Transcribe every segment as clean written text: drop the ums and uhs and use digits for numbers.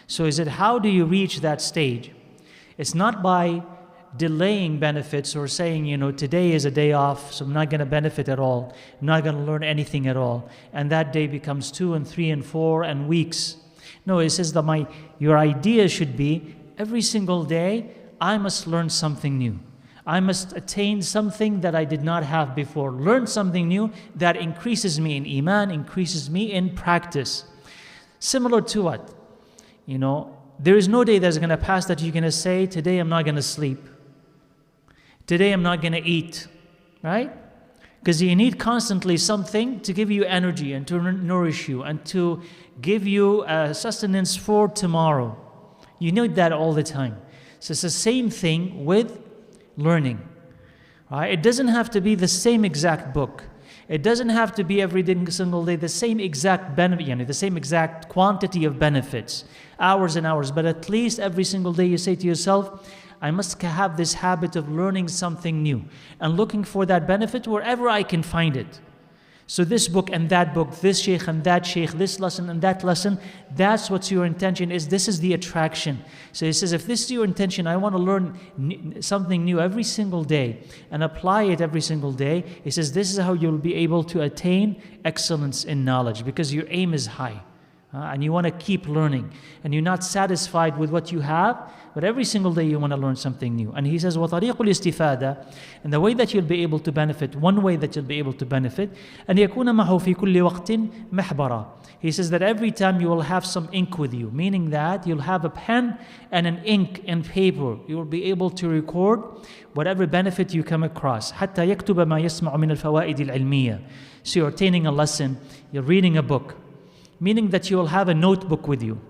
So is it, how do you reach that stage? It's not by delaying benefits or saying, today is a day off, so I'm not going to benefit at all. I'm not going to learn anything at all. And that day becomes 2 and 3 and 4 and weeks. No, it says that your idea should be, every single day, I must learn something new. I must attain something that I did not have before. Learn something new that increases me in iman, increases me in practice. Similar to what? There is no day that's going to pass that you're going to say, today I'm not going to sleep. Today I'm not going to eat. Right? Because you need constantly something to give you energy and to nourish you and to give you sustenance for tomorrow. You need that all the time. So it's the same thing with learning. Right? It doesn't have to be the same exact book. It doesn't have to be every single day the same exact benefit, the same exact quantity of benefits, hours and hours. But at least every single day you say to yourself, I must have this habit of learning something new and looking for that benefit wherever I can find it. So this book and that book, this sheikh and that sheikh, this lesson and that lesson, that's what your intention is. This is the attraction. So he says, if this is your intention, I want to learn something new every single day and apply it every single day. He says, this is how you'll be able to attain excellence in knowledge, because your aim is high. And you want to keep learning, and you're not satisfied with what you have, but every single day you want to learn something new. And he says, وَطَرِيقُ الْإِسْتِفَادَةِ, and the way that you'll be able to benefit, one way that you'll be able to benefit, أَنْ يَكُونَ مَعَهُ فِي كُلِّ وَقْتٍ مَحْبَرًا. He says that every time you will have some ink with you, meaning that you'll have a pen and an ink and paper. You will be able to record whatever benefit you come across. حَتَّى يَكْتُبَ مَا يَسْمَعُ مِنَ الْفَوَائِدِ الْعِلْمِيَّةِ. So you're attaining a lesson, you're reading a book, meaning that you will have a notebook with you.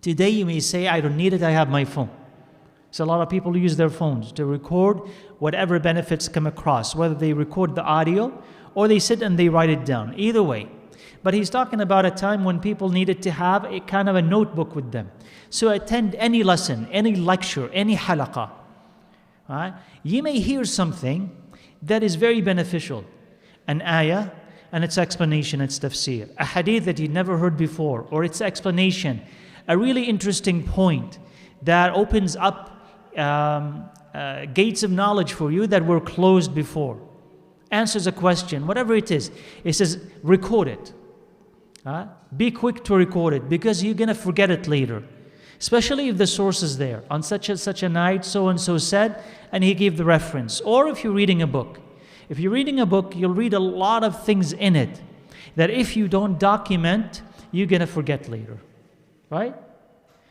Today you may say, I don't need it, I have my phone. So a lot of people use their phones to record whatever benefits come across, whether they record the audio or they sit and they write it down. Either way. But he's talking about a time when people needed to have a kind of a notebook with them. So attend any lesson, any lecture, any halaqah. Right? You may hear something that is very beneficial. An ayah and its explanation, its tafsir. A hadith that you'd never heard before, or its explanation. A really interesting point that opens up gates of knowledge for you that were closed before. Answers a question, whatever it is. It says, record it. Be quick to record it, because you're going to forget it later. Especially if the source is there. On such a night, so-and-so said, and he gave the reference. Or if you're reading a book. If you're reading a book, you'll read a lot of things in it that if you don't document, you're going to forget later. Right?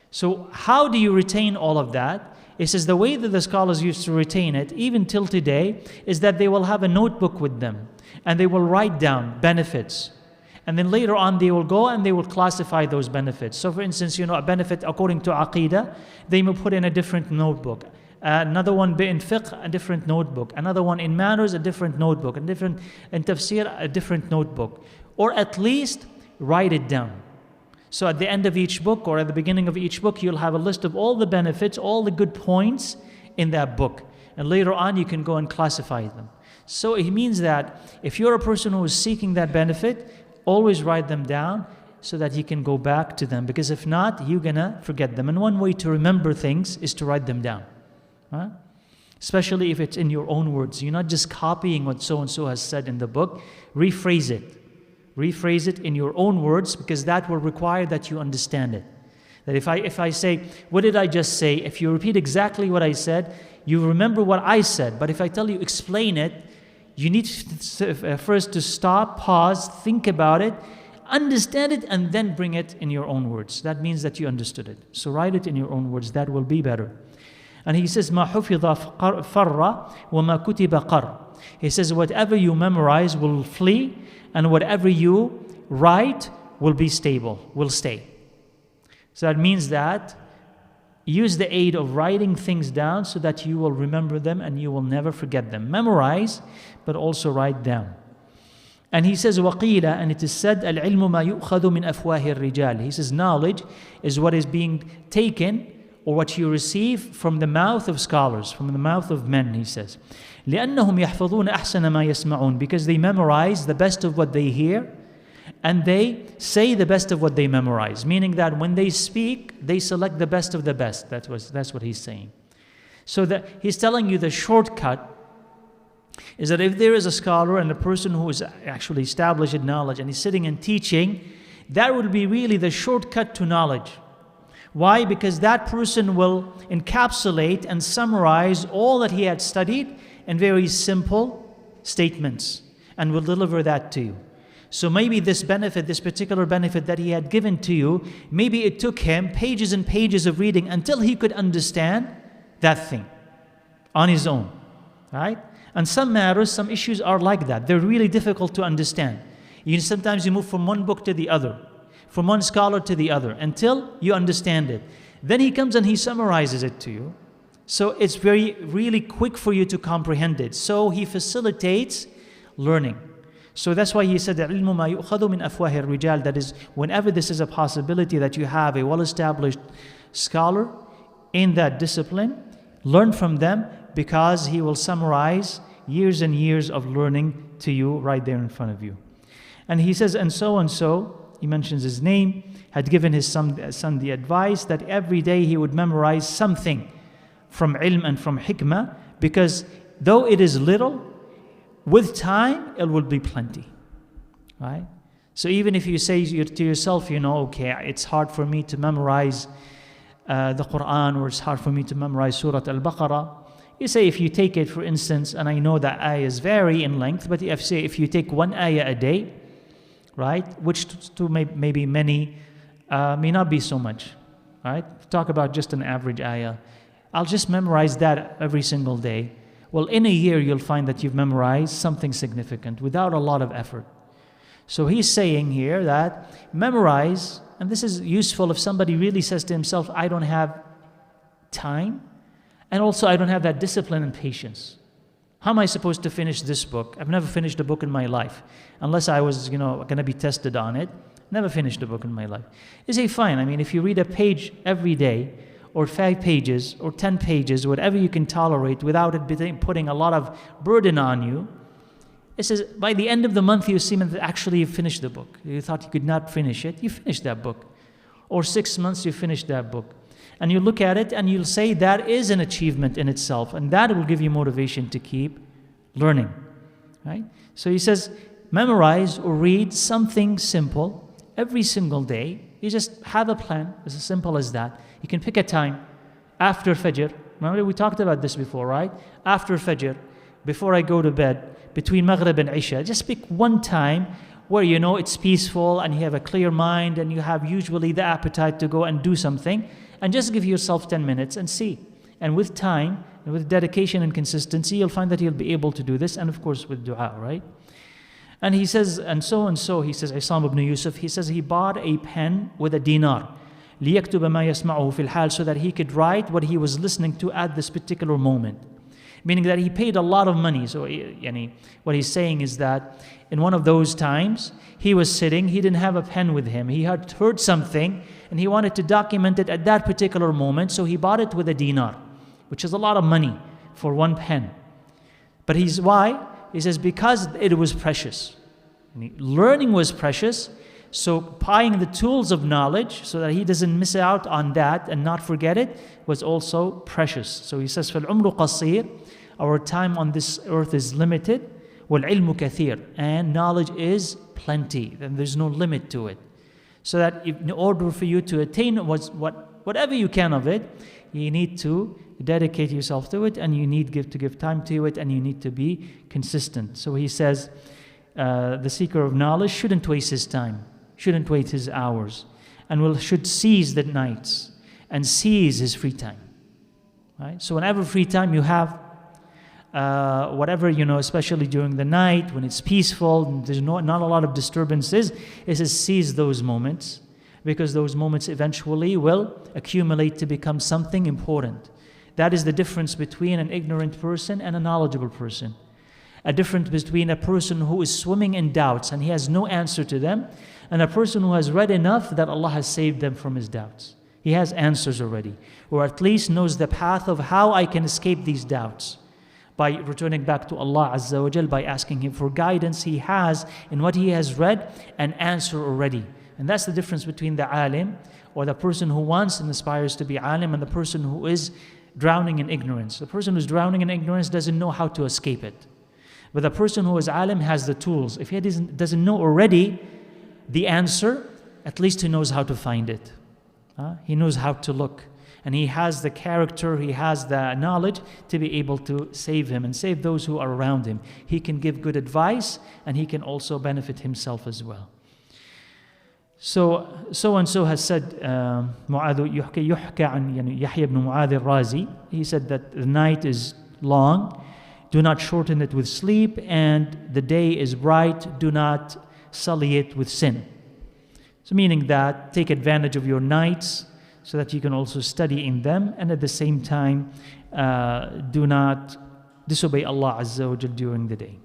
So how do you retain all of that? It says the way that the scholars used to retain it, even till today, is that they will have a notebook with them and they will write down benefits. And then later on they will go and they will classify those benefits. So for instance, a benefit according to Aqidah, they will put in a different notebook. Another one in fiqh, a different notebook. Another one in manners, a different notebook. In tafsir, a different notebook. Or at least write it down. So at the end of each book or at the beginning of each book, you'll have a list of all the benefits, all the good points in that book. And later on, you can go and classify them. So it means that if you're a person who is seeking that benefit, always write them down so that you can go back to them. Because if not, you're going to forget them. And one way to remember things is to write them down. Especially if it's in your own words. You're not just copying what so-and-so has said in the book. Rephrase it. Rephrase it in your own words, because that will require that you understand it. That if I say, what did I just say? If you repeat exactly what I said, you remember what I said. But if I tell you, explain it, you need first to stop, pause, think about it, understand it, and then bring it in your own words. That means that you understood it. So write it in your own words. That will be better. And he says, مَا حُفِظَ فَرَّ وَمَا كُتِبَ قَرَّ. He says, whatever you memorize will flee, and whatever you write will be stable, will stay. So that means that use the aid of writing things down so that you will remember them and you will never forget them. Memorize, but also write down. And he says, وَقِيلَ, and it is said, الْعِلْمُ مَا يُؤْخَذُ مِنْ أَفْوَاهِ الرِّجَالِ. He says, knowledge is what is being taken or what you receive from the mouth of scholars, from the mouth of men, he says. لأنهم يحفظون أحسن ما يسمعون, because they memorize the best of what they hear, and they say the best of what they memorize, meaning that when they speak, they select the best of the best. That's what he's saying. So that he's telling you the shortcut is that if there is a scholar and a person who is actually established in knowledge and he's sitting and teaching, that will be really the shortcut to knowledge. Why? Because that person will encapsulate and summarize all that he had studied in very simple statements and will deliver that to you. So maybe this benefit, this particular benefit that he had given to you, maybe it took him pages and pages of reading until he could understand that thing on his own, right? And some matters, some issues are like that. They're really difficult to understand. Sometimes you move from one book to the other, from one scholar to the other, until you understand it. Then he comes and he summarizes it to you. So it's really quick for you to comprehend it. So he facilitates learning. So that's why he said, الْعِلْمُ مَا يُؤْخَذُ مِنْ أَفْوَاهِ الرِّجَالِ. That is, whenever this is a possibility that you have a well-established scholar in that discipline, learn from them, because he will summarize years and years of learning to you right there in front of you. And he says, and so, he mentions his name, had given his son the advice that every day he would memorize something from ilm and from hikmah, because though it is little, with time it will be plenty, right? So even if you say to yourself, okay, it's hard for me to memorize the Quran, or it's hard for me to memorize Surah Al-Baqarah, you say if you take it, for instance, and I know that ayahs vary in length, but if you take one ayah a day, right, which to maybe many may not be so much, right? Talk about just an average ayah. I'll just memorize that every single day. Well, in a year, you'll find that you've memorized something significant without a lot of effort. So he's saying here that memorize, and this is useful if somebody really says to himself, I don't have time, and also I don't have that discipline and patience. How am I supposed to finish this book? I've never finished a book in my life, unless I was, going to be tested on it. Never finished a book in my life. You say, fine, if you read a page every day, or 5 pages, or 10 pages, whatever you can tolerate without it putting a lot of burden on you, it says by the end of the month you seem that actually you finished the book. You thought you could not finish it, you finished that book. Or 6 months you finished that book. And you look at it and you'll say that is an achievement in itself, and that will give you motivation to keep learning, right? So he says, memorize or read something simple every single day. You just have a plan, it's as simple as that. You can pick a time after Fajr. Remember we talked about this before, right? After Fajr, before I go to bed, between Maghrib and Isha, just pick one time where it's peaceful and you have a clear mind and you have usually the appetite to go and do something, and just give yourself 10 minutes and see. And with time, and with dedication and consistency, you'll find that you'll be able to do this, and of course with dua, right? And he says, he says, Isam ibn Yusuf, he says he bought a pen with a dinar, لِيَكْتُبَ مَا يَسْمَعُهُ فِي الْحَالِ, so that he could write what he was listening to at this particular moment. Meaning that he paid a lot of money. So what he's saying is that in one of those times, he was sitting, he didn't have a pen with him. He had heard something and he wanted to document it at that particular moment, so he bought it with a dinar, which is a lot of money for one pen. But why? He says because it was precious. Learning was precious, so buying the tools of knowledge so that he doesn't miss out on that and not forget it was also precious. So he says, فَالْعُمْرُ قَصِيرٌ, our time on this earth is limited, وَالْعِلْمُ كَثِيرٌ, and knowledge is plenty, and there's no limit to it. So that in order for you to attain whatever you can of it, you need to dedicate yourself to it, and you need to give time to it, and you need to be consistent. So he says, the seeker of knowledge shouldn't waste his time, shouldn't waste his hours, and should seize the nights and seize his free time. Right? So whenever free time you have, whatever, especially during the night when it's peaceful, there's not a lot of disturbances, it says seize those moments, because those moments eventually will accumulate to become something important. That is the difference between an ignorant person and a knowledgeable person. A difference between a person who is swimming in doubts and he has no answer to them, and a person who has read enough that Allah has saved them from his doubts. He has answers already, or at least knows the path of how I can escape these doubts by returning back to Allah Azza wa Jal, by asking Him for guidance he has in what he has read and answer already. And that's the difference between the alim, or the person who wants and aspires to be alim, and the person who is drowning in ignorance. The person who's drowning in ignorance doesn't know how to escape it. But the person who is alim has the tools. If he doesn't know already the answer, at least he knows how to find it. He knows how to look. And he has the character, he has the knowledge to be able to save him and save those who are around him. He can give good advice, and he can also benefit himself as well. So and so has said, يحكى عن يحيى بن معاذ الرازي. He said that the night is long, do not shorten it with sleep, and the day is bright, do not sully it with sin. So meaning that take advantage of your nights so that you can also study in them, and at the same time do not disobey Allah Azza wa Jal during the day.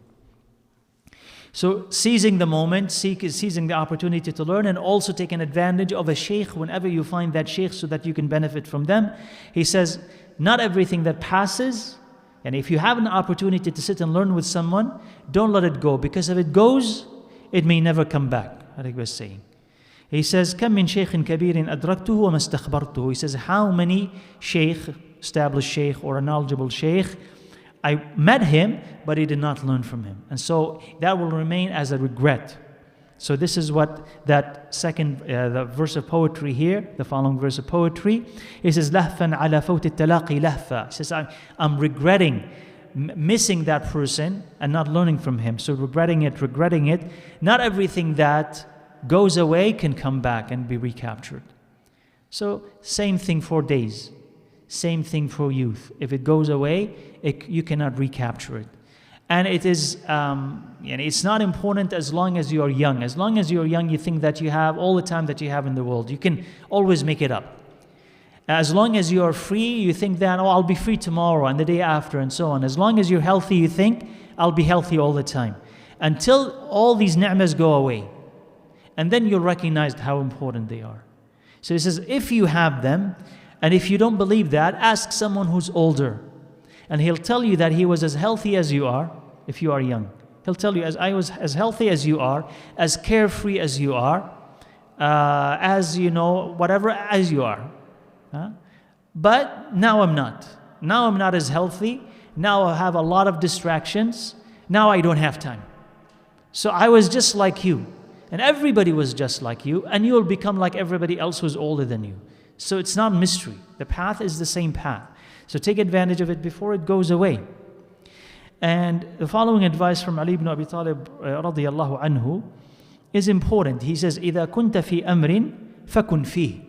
So seizing the moment, seizing the opportunity to learn, and also taking advantage of a sheikh whenever you find that sheikh so that you can benefit from them. He says, not everything that passes, and if you have an opportunity to sit and learn with someone, don't let it go, because if it goes, it may never come back, like he was saying. He says, كم من شيخ كبير أدركته وما استخبرته. He says, how many sheikh, established sheikh or a knowledgeable sheikh, I met him, but he did not learn from him. And so that will remain as a regret. So this is what that second, the verse of poetry here, the following verse of poetry, he says, لهفا على فوت التلاقي لهفا. He says, I'm regretting missing that person and not learning from him. So regretting it. Not everything that goes away can come back and be recaptured. So same thing for days. Same thing for youth. If it goes away, you cannot recapture it. And it is, it's not important as long as you are young. As long as you're young, you think that you have all the time that you have in the world. You can always make it up. As long as you are free, you think that, I'll be free tomorrow and the day after and so on. As long as you're healthy, you think, I'll be healthy all the time. Until all these ni'mas go away. And then you'll recognize how important they are. So he says, if you have them, and if you don't believe that, ask someone who's older. And he'll tell you that he was as healthy as you are, if you are young. He'll tell you, as I was as healthy as you are, as carefree as you are, as whatever as you are. But now I'm not. Now I'm not as healthy. Now I have a lot of distractions. Now I don't have time. So I was just like you. And everybody was just like you. And you'll become like everybody else who's older than you. So it's not mystery. The path is the same path. So take advantage of it before it goes away. And the following advice from Ali ibn Abi Talib radiyallahu anhu is important. He says, إِذَا كُنْتَ فِي أَمْرٍ فَكُنْ فِيهِ.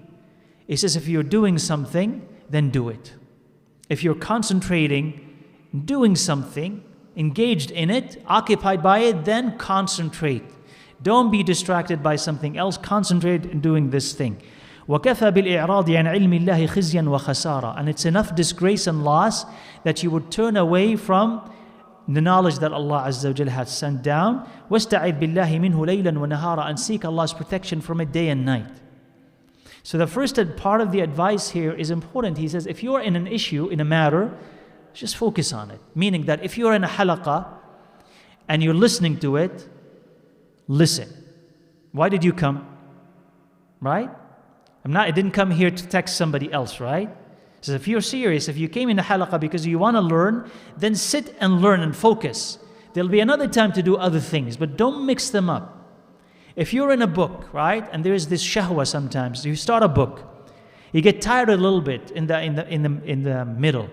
He says, if you're doing something, then do it. If you're concentrating, doing something, engaged in it, occupied by it, then concentrate. Don't be distracted by something else. Concentrate in doing this thing. وَكَفَى بِالْإِعْرَاضِ عَنْ عِلْمِ اللَّهِ خِزْيًا وَخَسَارًا. And it's enough disgrace and loss that you would turn away from the knowledge that Allah Azza wa Jal has sent down. وَاسْتَعِذْ بِاللَّهِ مِنْهُ لَيْلًا وَنَهَارًا. And seek Allah's protection from it day and night. So the first part of the advice here is important. He says, if you're in an issue, in a matter, just focus on it. Meaning that if you're in a halaqah and you're listening to it, listen. Why did you come? Right? I didn't come here to text somebody else, right? So if you're serious, if you came in the halaqah because you want to learn, then sit and learn and focus. There'll be another time to do other things, but don't mix them up. If you're in a book, right, and there is this shahwa sometimes, you start a book, you get tired a little bit in the middle,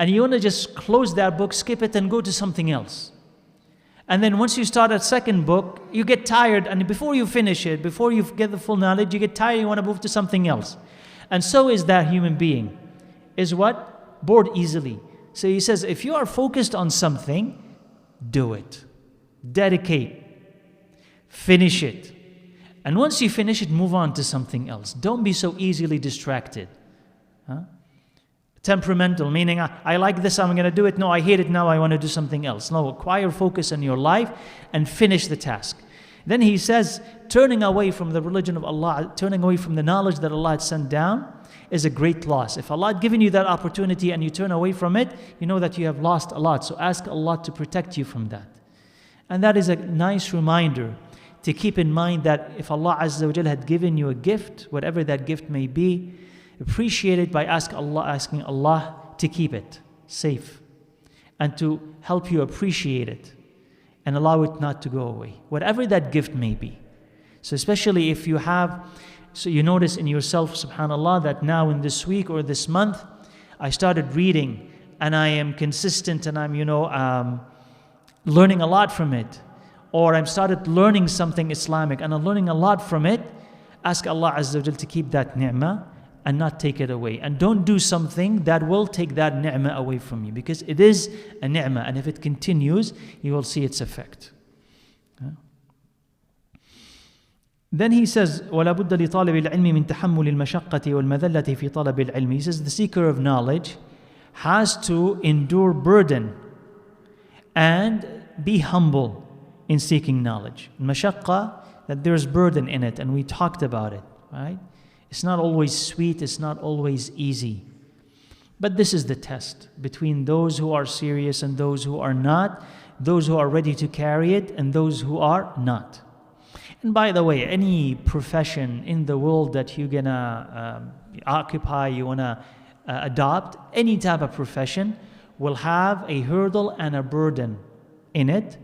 and you want to just close that book, skip it, and go to something else. And then once you start a second book, you get tired, and before you finish it, before you get the full knowledge, you get tired, you want to move to something else. And so is that human being. Is what? Bored easily. So he says, if you are focused on something, do it. Dedicate. Finish it. And once you finish it, move on to something else. Don't be so easily distracted. Temperamental, meaning I like this, I'm going to do it. No, I hate it now, I want to do something else. No, acquire focus in your life and finish the task. Then he says, turning away from the religion of Allah, turning away from the knowledge that Allah had sent down, is a great loss. If Allah had given you that opportunity and you turn away from it, you know that you have lost a lot. So ask Allah to protect you from that. And that is a nice reminder to keep in mind that if Allah Azza wa Jal had given you a gift, whatever that gift may be, appreciate it by asking Allah to keep it safe and to help you appreciate it and allow it not to go away, whatever that gift may be. So especially if you have, so you notice in yourself, subhanAllah, that now in this week or this month, I started reading and I am consistent and I'm, learning a lot from it. Or I've started learning something Islamic and I'm learning a lot from it. Ask Allah Azza wa Jal to keep that ni'mah and not take it away. And don't do something that will take that ni'mah away from you, because it is a ni'mah, and if it continues, you will see its effect. Then he says, وَلَا بُدَّ لِطَالِبِ الْعِلْمِ مِنْ تَحَمُّلِ الْمَشَقَّةِ وَالْمَذَلَّةِ فِي طَلَبِ الْعِلْمِ. He says the seeker of knowledge has to endure burden and be humble in seeking knowledge. Mashaqqa, that there's burden in it, and we talked about it, right? It's not always sweet, it's not always easy. But this is the test between those who are serious and those who are not, those who are ready to carry it and those who are not. And by the way, any profession in the world that you're gonna occupy, you wanna adopt, any type of profession will have a hurdle and a burden in it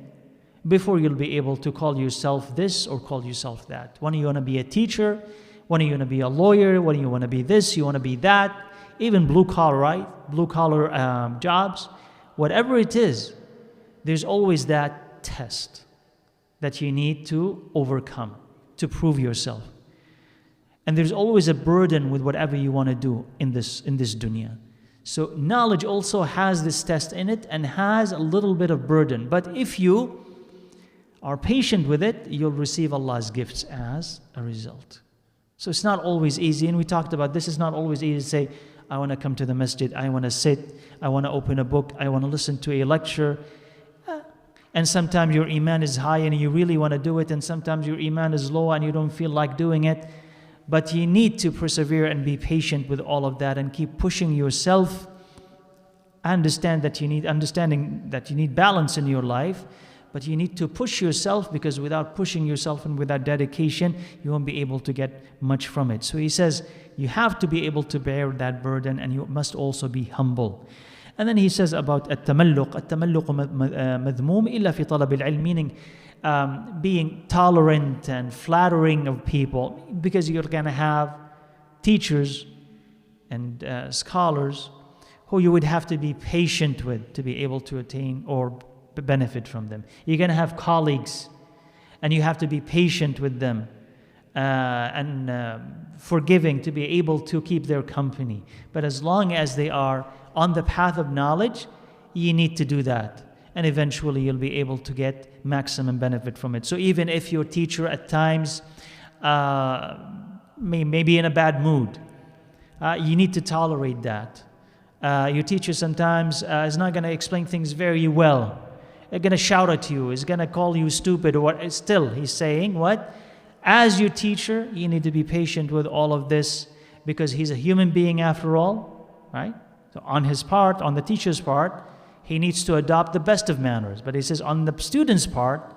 before you'll be able to call yourself this or call yourself that. When you wanna be a teacher, when you wanna be a lawyer, when you wanna be this, you wanna be that, even blue collar, right? Blue collar jobs, whatever it is, there's always that test that you need to overcome to prove yourself. And there's always a burden with whatever you want to do in this dunya. So knowledge also has this test in it and has a little bit of burden. But if you are patient with it, you'll receive Allah's gifts as a result. So it's not always easy, and we talked about this. It's not always easy to say, I want to come to the masjid, I want to sit, I want to open a book, I want to listen to a lecture. And sometimes your iman is high and you really want to do it, and sometimes your iman is low and you don't feel like doing it. But you need to persevere and be patient with all of that and keep pushing yourself. Understanding that you need balance in your life, but you need to push yourself, because without pushing yourself and without dedication, you won't be able to get much from it. So he says, you have to be able to bear that burden, and you must also be humble. And then he says about التملق مذموم إلا في طلب العلم, meaning being tolerant and flattering of people, because you're going to have teachers and scholars who you would have to be patient with to be able to attain or benefit from them. You're going to have colleagues and you have to be patient with them and forgiving to be able to keep their company. But as long as they are on the path of knowledge, you need to do that. And eventually you'll be able to get maximum benefit from it. So even if your teacher at times may be in a bad mood, you need to tolerate that. Your teacher sometimes is not going to explain things very well. They're going to shout at you, is going to call you stupid, or what. Still, he's saying what? As your teacher, you need to be patient with all of this, because he's a human being after all, right? So on his part, on the teacher's part, he needs to adopt the best of manners. But he says on the student's part,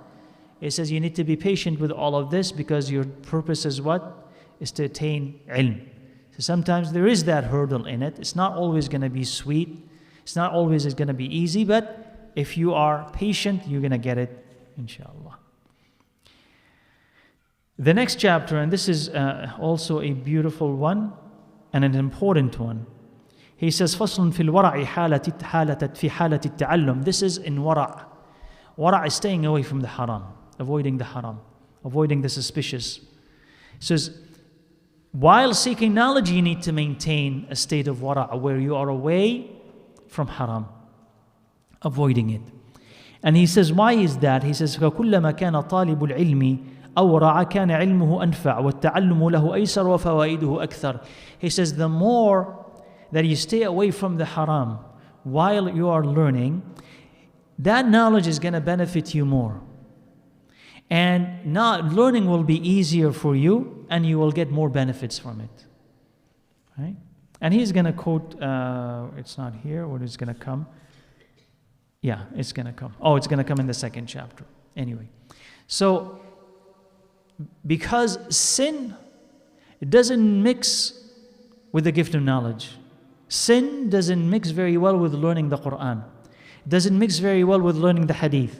he says you need to be patient with all of this, because your purpose is what? Is to attain ilm. So sometimes there is that hurdle in it. It's not always going to be sweet. It's not always going to be easy, but if you are patient, you're going to get it, inshallah. The next chapter, and this is also a beautiful one and an important one. He says, فَصْلٌ فِي الْوَرَعِ فِي حَالَةِ التَّعَلُّمِ. This is in wara'. Wara' is staying away from the haram, avoiding the haram, avoiding the suspicious. He says, while seeking knowledge, you need to maintain a state of wara', where you are away from haram, avoiding it. And he says, why is that? He says, فَكُلَّمَا كَانَ طَالِبُ الْعِلْمِ أَوْرَعَ كَانَ عِلْمُهُ أَنْفَعُ وَالتَّعَلُّمُ لَهُ أَيْسَرُ وَفَوَائِدُهُ أَكْثَرُ. He says, the more that you stay away from the haram while you are learning, that knowledge is going to benefit you more. And learning will be easier for you, and you will get more benefits from it. Right? And he's going to quote, it's not here, or it's going to come. Yeah, it's going to come. Oh, it's going to come in the second chapter. Anyway, so because sin, it doesn't mix with the gift of knowledge. Sin doesn't mix very well with learning the Quran. It doesn't mix very well with learning the hadith.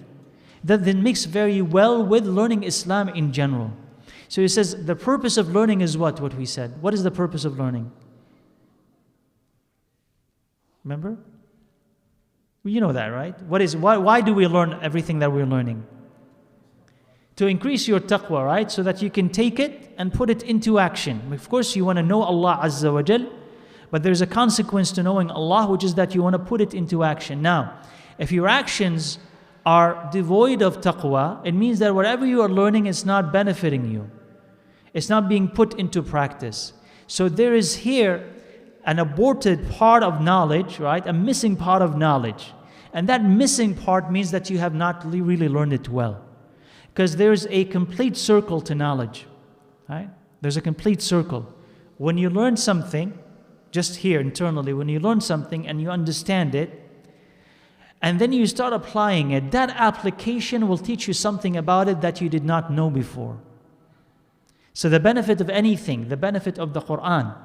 It doesn't mix very well with learning Islam in general. So he says the purpose of learning is what? What we said. What is the purpose of learning? Remember? You know that, right? Why do we learn everything that we're learning? To increase your taqwa, right? So that you can take it and put it into action. Of course, you want to know Allah Azza wa Jal, but there's a consequence to knowing Allah, which is that you want to put it into action. Now, if your actions are devoid of taqwa, it means that whatever you are learning is not benefiting you. It's not being put into practice. So there is here an aborted part of knowledge, right? A missing part of knowledge. And that missing part means that you have not really learned it well. Because there's a complete circle to knowledge, right? There's a complete circle. When you learn something, just here internally, when you learn something and you understand it, and then you start applying it, that application will teach you something about it that you did not know before. So the benefit of anything, the benefit of the Quran,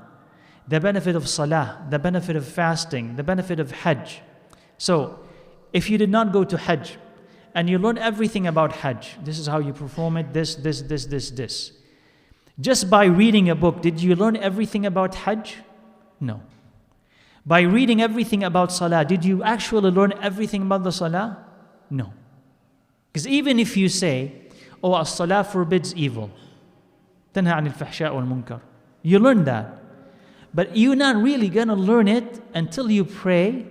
the benefit of salah, the benefit of fasting, the benefit of hajj. So if you did not go to hajj and you learn everything about hajj, this is how you perform it, this. Just by reading a book, did you learn everything about hajj? No. By reading everything about salah, did you actually learn everything about the salah? No. Because even if you say, oh, as-salah forbids evil, تنهى عن الفحشاء والمنكر, you learn that. But you're not really going to learn it until you pray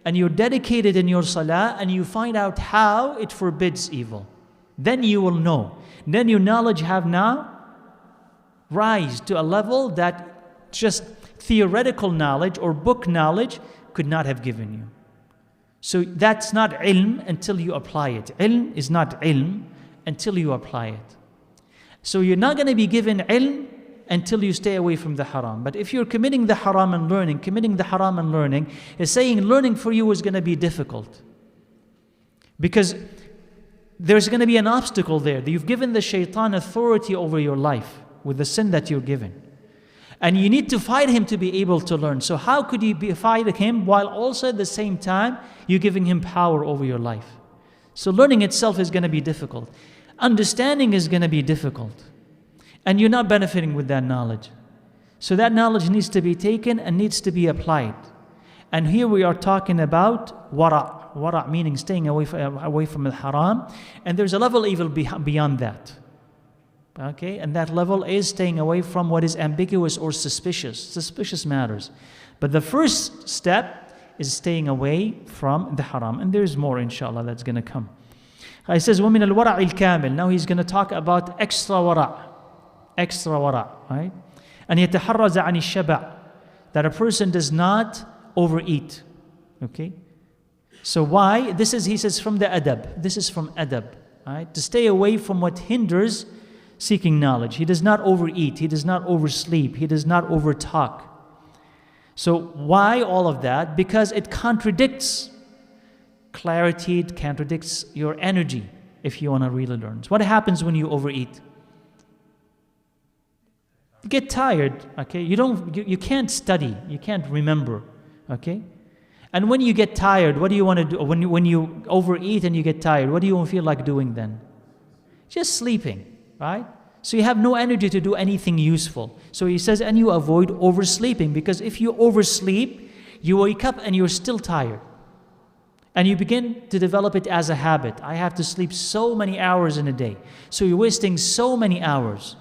and you're dedicated in your salah and you find out how it forbids evil. Then you will know. Then your knowledge have now rise to a level that just theoretical knowledge or book knowledge could not have given you. So that's not ilm until you apply it. Ilm is not ilm until you apply it. So you're not going to be given ilm until you stay away from the haram. But if you're committing the haram and learning, is saying learning for you is going to be difficult. Because there's going to be an obstacle there. You've given the shaitan authority over your life with the sin that you're given. And you need to fight him to be able to learn. So how could you fight him while also at the same time you're giving him power over your life? So learning itself is going to be difficult. Understanding is going to be difficult. And you're not benefiting with that knowledge. So that knowledge needs to be taken and needs to be applied. And here we are talking about wara'. Wara' meaning staying away from the haram. And there's a level even beyond that. Okay? And that level is staying away from what is ambiguous or suspicious matters. But the first step is staying away from the haram. And there's more, inshallah, that's going to come. He says, وَمِنَ الْوَرَعِ الْكَامِلِ. Now he's going to talk about extra wara'. Extra wara', right? And يَتَحَرَّزَ عَنِ الشَّبَعِ. That a person does not overeat. Okay? So why? He says, from the adab. This is from adab, right? To stay away from what hinders seeking knowledge. He does not overeat. He does not oversleep. He does not overtalk. So why all of that? Because it contradicts clarity. It contradicts your energy if you want to really learn. So what happens when you overeat? You get tired, okay? You can't study. You can't remember, okay? And when you get tired, what do you want to do? When you overeat and you get tired, what do you feel like doing then? Just sleeping. Right? So you have no energy to do anything useful. So he says, and you avoid oversleeping, because if you oversleep, you wake up and you're still tired. And you begin to develop it as a habit. I have to sleep so many hours in a day. So you're wasting so many hours.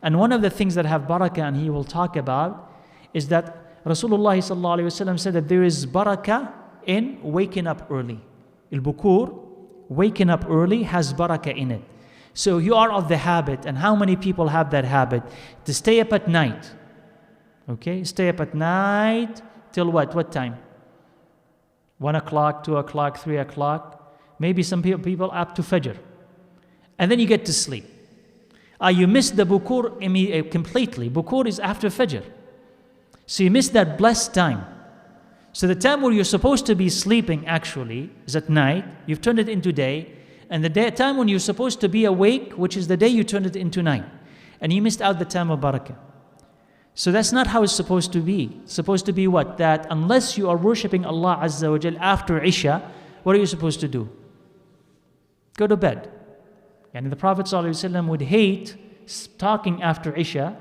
And one of the things that have barakah, and he will talk about, is that Rasulullah sallallahu alaihi wasallam said that there is barakah in waking up early. Al-bukur, waking up early, has barakah in it. So you are of the habit, and how many people have that habit? To stay up at night. Okay? Stay up at night till what? What time? 1 o'clock, 2 o'clock, 3 o'clock. Maybe some people up to Fajr. And then you get to sleep. You miss the bukur completely. Bukur is after Fajr. So you miss that blessed time. So the time where you're supposed to be sleeping actually is at night. You've turned it into day. And the time when you're supposed to be awake, which is the day, you turned it into night. And you missed out the time of barakah. So that's not how it's supposed to be. It's supposed to be what? That unless you are worshipping Allah Azza wa Jal after Isha, what are you supposed to do? Go to bed. And the Prophet ﷺ would hate talking after Isha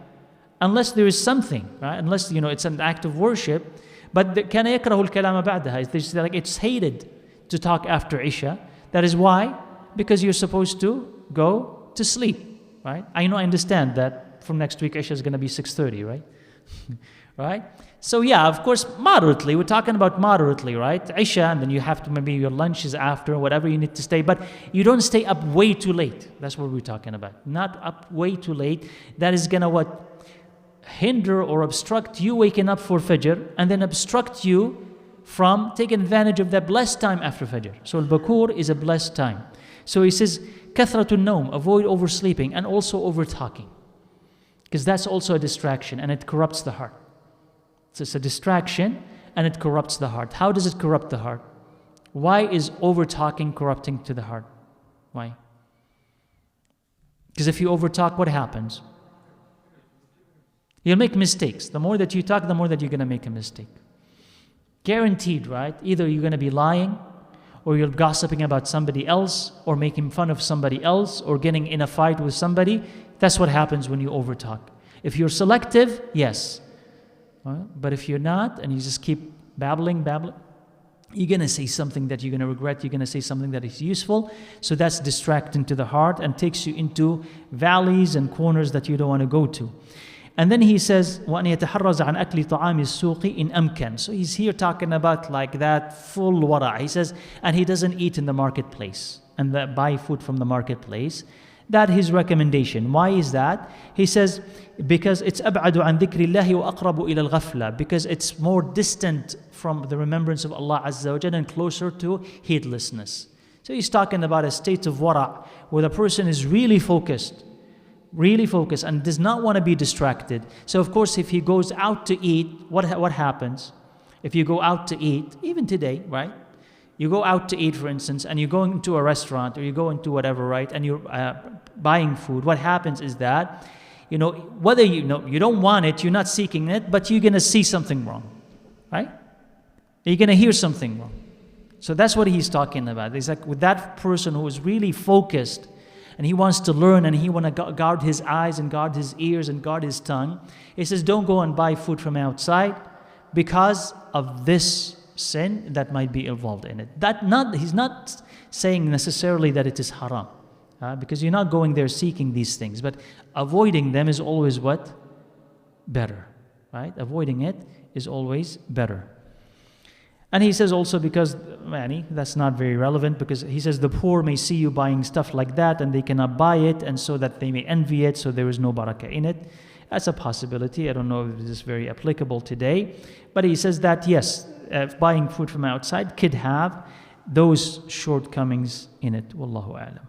unless there is something, right? Unless, it's an act of worship. But كان يكره الكلام بعدها. It's hated to talk after Isha. That is why? Because you're supposed to go to sleep, right? I understand that from next week Isha is going to be 6:30, right? Right? So yeah, of course, moderately. We're talking about moderately, right? Isha, and then you have to, maybe your lunch is after, whatever you need to stay. But you don't stay up way too late. That's what we're talking about. Not up way too late. That is going to what? Hinder or obstruct you waking up for Fajr, and then obstruct you from taking advantage of that blessed time after Fajr. So al-Bakur is a blessed time. So he says, kathratun nawm, avoid oversleeping and also over talking. Because that's also a distraction and it corrupts the heart. So it's a distraction and it corrupts the heart. How does it corrupt the heart? Why is over talking corrupting to the heart? Why? Because if you over talk, what happens? You'll make mistakes. The more that you talk, the more that you're going to make a mistake. Guaranteed, right? Either you're going to be lying, or you're gossiping about somebody else, or making fun of somebody else, or getting in a fight with somebody. That's what happens when you overtalk. If you're selective, yes. But if you're not, and you just keep babbling, you're going to say something that you're going to regret. You're going to say something that is useful. So that's distracting to the heart and takes you into valleys and corners that you don't want to go to. And then he says, وَأَنْ يَتَحَرَّزَ عَنْ أَكْلِ طَعَامِ السُّوقِ إِنْ أَمْكَنَ. So he's here talking about like that full wara. He says, and he doesn't eat in the marketplace and buy food from the marketplace. That his recommendation. Why is that? He says, because it's أَبْعَدُ عَنْ ذِكْرِ اللَّهِ وَأَقْرَبُ إِلَى الْغَفْلَةِ. Because it's more distant from the remembrance of Allah Azza wa Jalla and closer to heedlessness. So he's talking about a state of wara where the person is really focused and does not want to be distracted. So of course, if he goes out to eat, what happens? If you go out to eat, even today, right? You go out to eat, for instance, and you're going to a restaurant or you go into whatever, right? And you're buying food. What happens is that, whether you don't want it, you're not seeking it, but you're going to see something wrong, right? You're going to hear something wrong. So that's what he's talking about. It's like with that person who is really focused and he wants to learn and he wants to guard his eyes and guard his ears and guard his tongue. He says, don't go and buy food from outside because of this sin that might be involved in it. He's not saying necessarily that it is haram, because you're not going there seeking these things, but avoiding them is always what? Better, right? Avoiding it is always better. And he says also because, that's not very relevant, because he says the poor may see you buying stuff like that and they cannot buy it, and so that they may envy it, so there is no barakah in it. That's a possibility. I don't know if this is very applicable today. But he says that, yes, buying food from outside could have those shortcomings in it. Wallahu a'lam.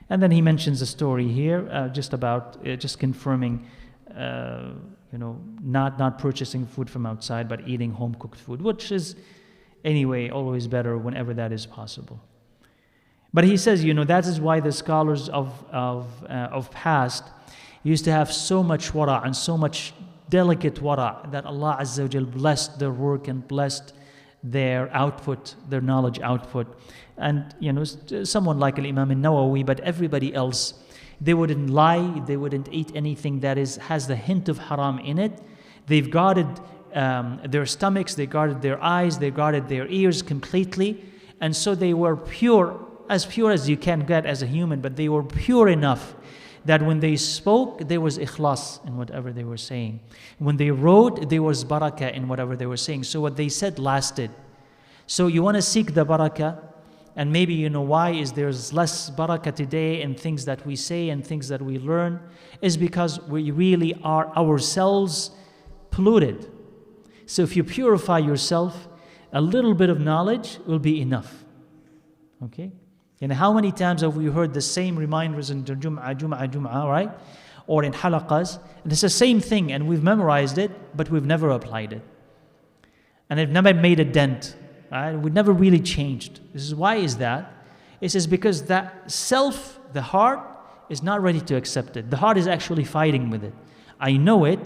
And then he mentions a story here just confirming, not purchasing food from outside, but eating home-cooked food, which is anyway always better whenever that is possible. But he says, that is why the scholars of past used to have so much wara and so much delicate wara that Allah Azza wa Jal blessed their work and blessed their output, their knowledge output. And someone like Imam al-Nawawi, but everybody else, they wouldn't lie, they wouldn't eat anything that has the hint of haram in it. They've guarded their stomachs, they guarded their eyes, they guarded their ears completely. And so they were pure as you can get as a human, but they were pure enough that when they spoke, there was ikhlas in whatever they were saying. When they wrote, there was barakah in whatever they were saying. So what they said lasted. So you want to seek the barakah, and maybe why is there's less barakah today in things that we say and things that we learn, is because we really are ourselves polluted. So if you purify yourself, a little bit of knowledge will be enough. Okay? And how many times have we heard the same reminders in Jum'ah, right? or in halaqas. And it's the same thing, and we've memorized it, but we've never applied it. And it never made a dent. Right? We never really changed. This is why is that? It says because that self, the heart, is not ready to accept it. The heart is actually fighting with it. I know it,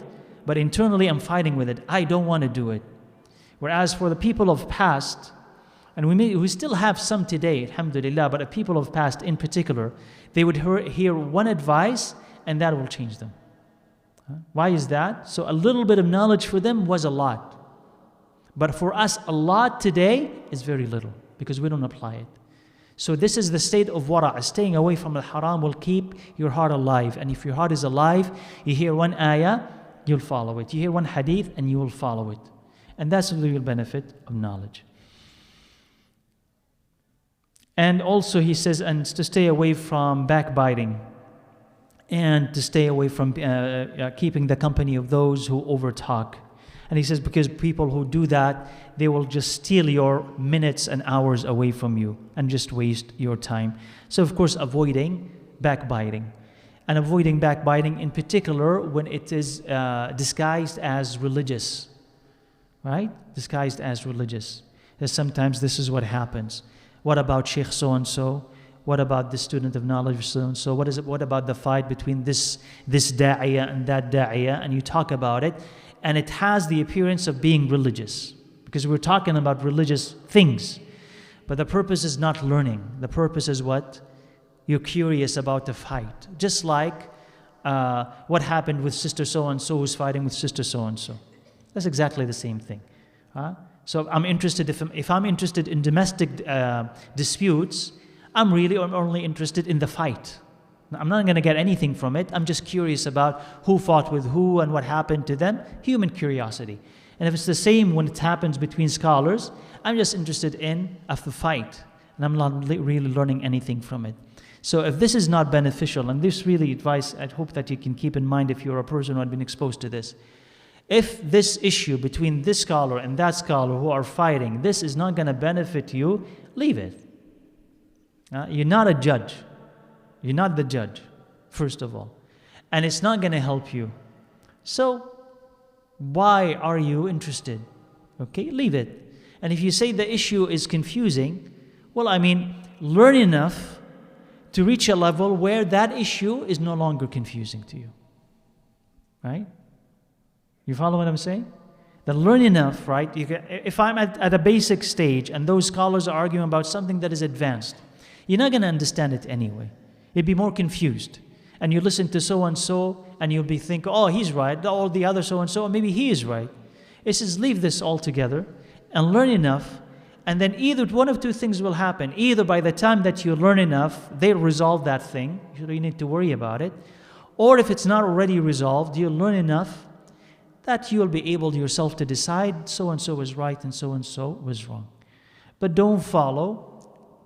but internally I'm fighting with it. I don't want to do it. Whereas for the people of past, and we still have some today, alhamdulillah, but the people of past in particular, they would hear one advice and that will change them. Why is that? So a little bit of knowledge for them was a lot. But for us, a lot today is very little because we don't apply it. So this is the state of wara'. Staying away from the haram will keep your heart alive. And if your heart is alive, you hear one ayah, you'll follow it. You hear one hadith and you will follow it. And that's the real benefit of knowledge. And also he says, and to stay away from backbiting and to stay away from keeping the company of those who overtalk. And he says, because people who do that, they will just steal your minutes and hours away from you and just waste your time. So of course, avoiding backbiting. And avoiding backbiting in particular when it is disguised as religious. Right? Disguised as religious. And sometimes this is what happens. What about Sheikh so-and-so? What about the student of knowledge so-and-so? What about the fight between this da'iyah and that da'iyah? And you talk about it. And it has the appearance of being religious. Because we're talking about religious things. But the purpose is not learning. The purpose is what? You're curious about the fight. Just like what happened with sister so-and-so who's fighting with sister so-and-so. That's exactly the same thing. So I'm interested, if I'm interested in domestic disputes, I'm only interested in the fight. I'm not going to get anything from it. I'm just curious about who fought with who and what happened to them. Human curiosity. And if it's the same when it happens between scholars, I'm just interested in the fight. And I'm not really learning anything from it. So if this is not beneficial, and this really advice I hope that you can keep in mind if you're a person who had been exposed to this. If this issue between this scholar and that scholar who are fighting, this is not going to benefit you, leave it. You're not a judge. You're not the judge, first of all. And it's not going to help you. So, why are you interested? Okay, leave it. And if you say the issue is confusing, well, learn enough to reach a level where that issue is no longer confusing to you. Right? You follow what I'm saying? Then learn enough, right? If I'm at a basic stage and those scholars are arguing about something that is advanced, you're not going to understand it anyway. You'd be more confused. And you listen to so-and-so and you'll be thinking, oh, he's right. Or the other so-and-so, maybe he is right. It says leave this all together and learn enough. And then either one of two things will happen. Either by the time that you learn enough, they'll resolve that thing. You don't need to worry about it. Or if it's not already resolved, you'll learn enough that you'll be able yourself to decide so-and-so was right and so-and-so was wrong. But don't follow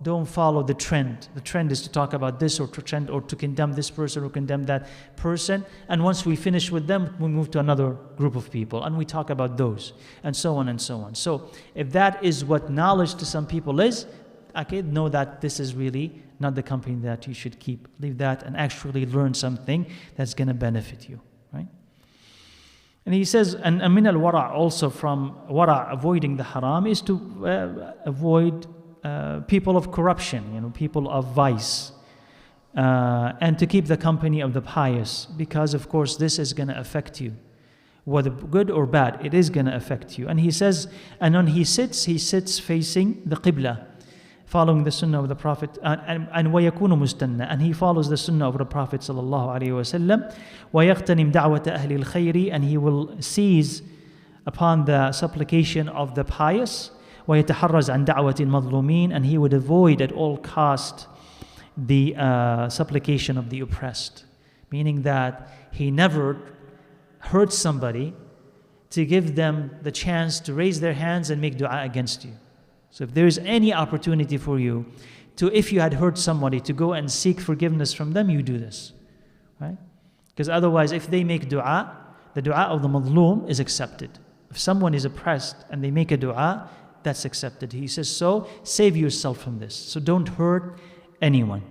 the trend. The trend is to talk about this or to condemn this person or condemn that person. And once we finish with them, we move to another group of people and we talk about those and so on and so on. So if that is what knowledge to some people is, okay, know that this is really not the company that you should keep. Leave that and actually learn something that's going to benefit you, right? And he says, and min al-wara' also from wara' avoiding the haram is to avoid people of corruption, people of vice, and to keep the company of the pious, because of course this is going to affect you, whether good or bad, it is going to affect you. And he says, and when he sits facing the qibla, following the sunnah of the Prophet, and وَيَكُونُ مُسْتَنَّ, and he follows the sunnah of the Prophet sallallahu alayhi wa sallam, وَيَغْتَنِمْ دَعْوَةَ أَهْلِ الْخَيْرِ, and he will seize upon the supplication of the pious, وَيَتَحَرَّزْ عَنْ دَعْوَةِ الْمَظْلُومِينَ, and he would avoid at all cost the supplication of the oppressed. Meaning that he never hurts somebody to give them the chance to raise their hands and make dua against you. So if there is any opportunity for you to, if you had hurt somebody, to go and seek forgiveness from them, you do this. Right? Because otherwise, if they make dua, the dua of the madloom is accepted. If someone is oppressed and they make a dua, that's accepted. He says, so save yourself from this. So don't hurt anyone.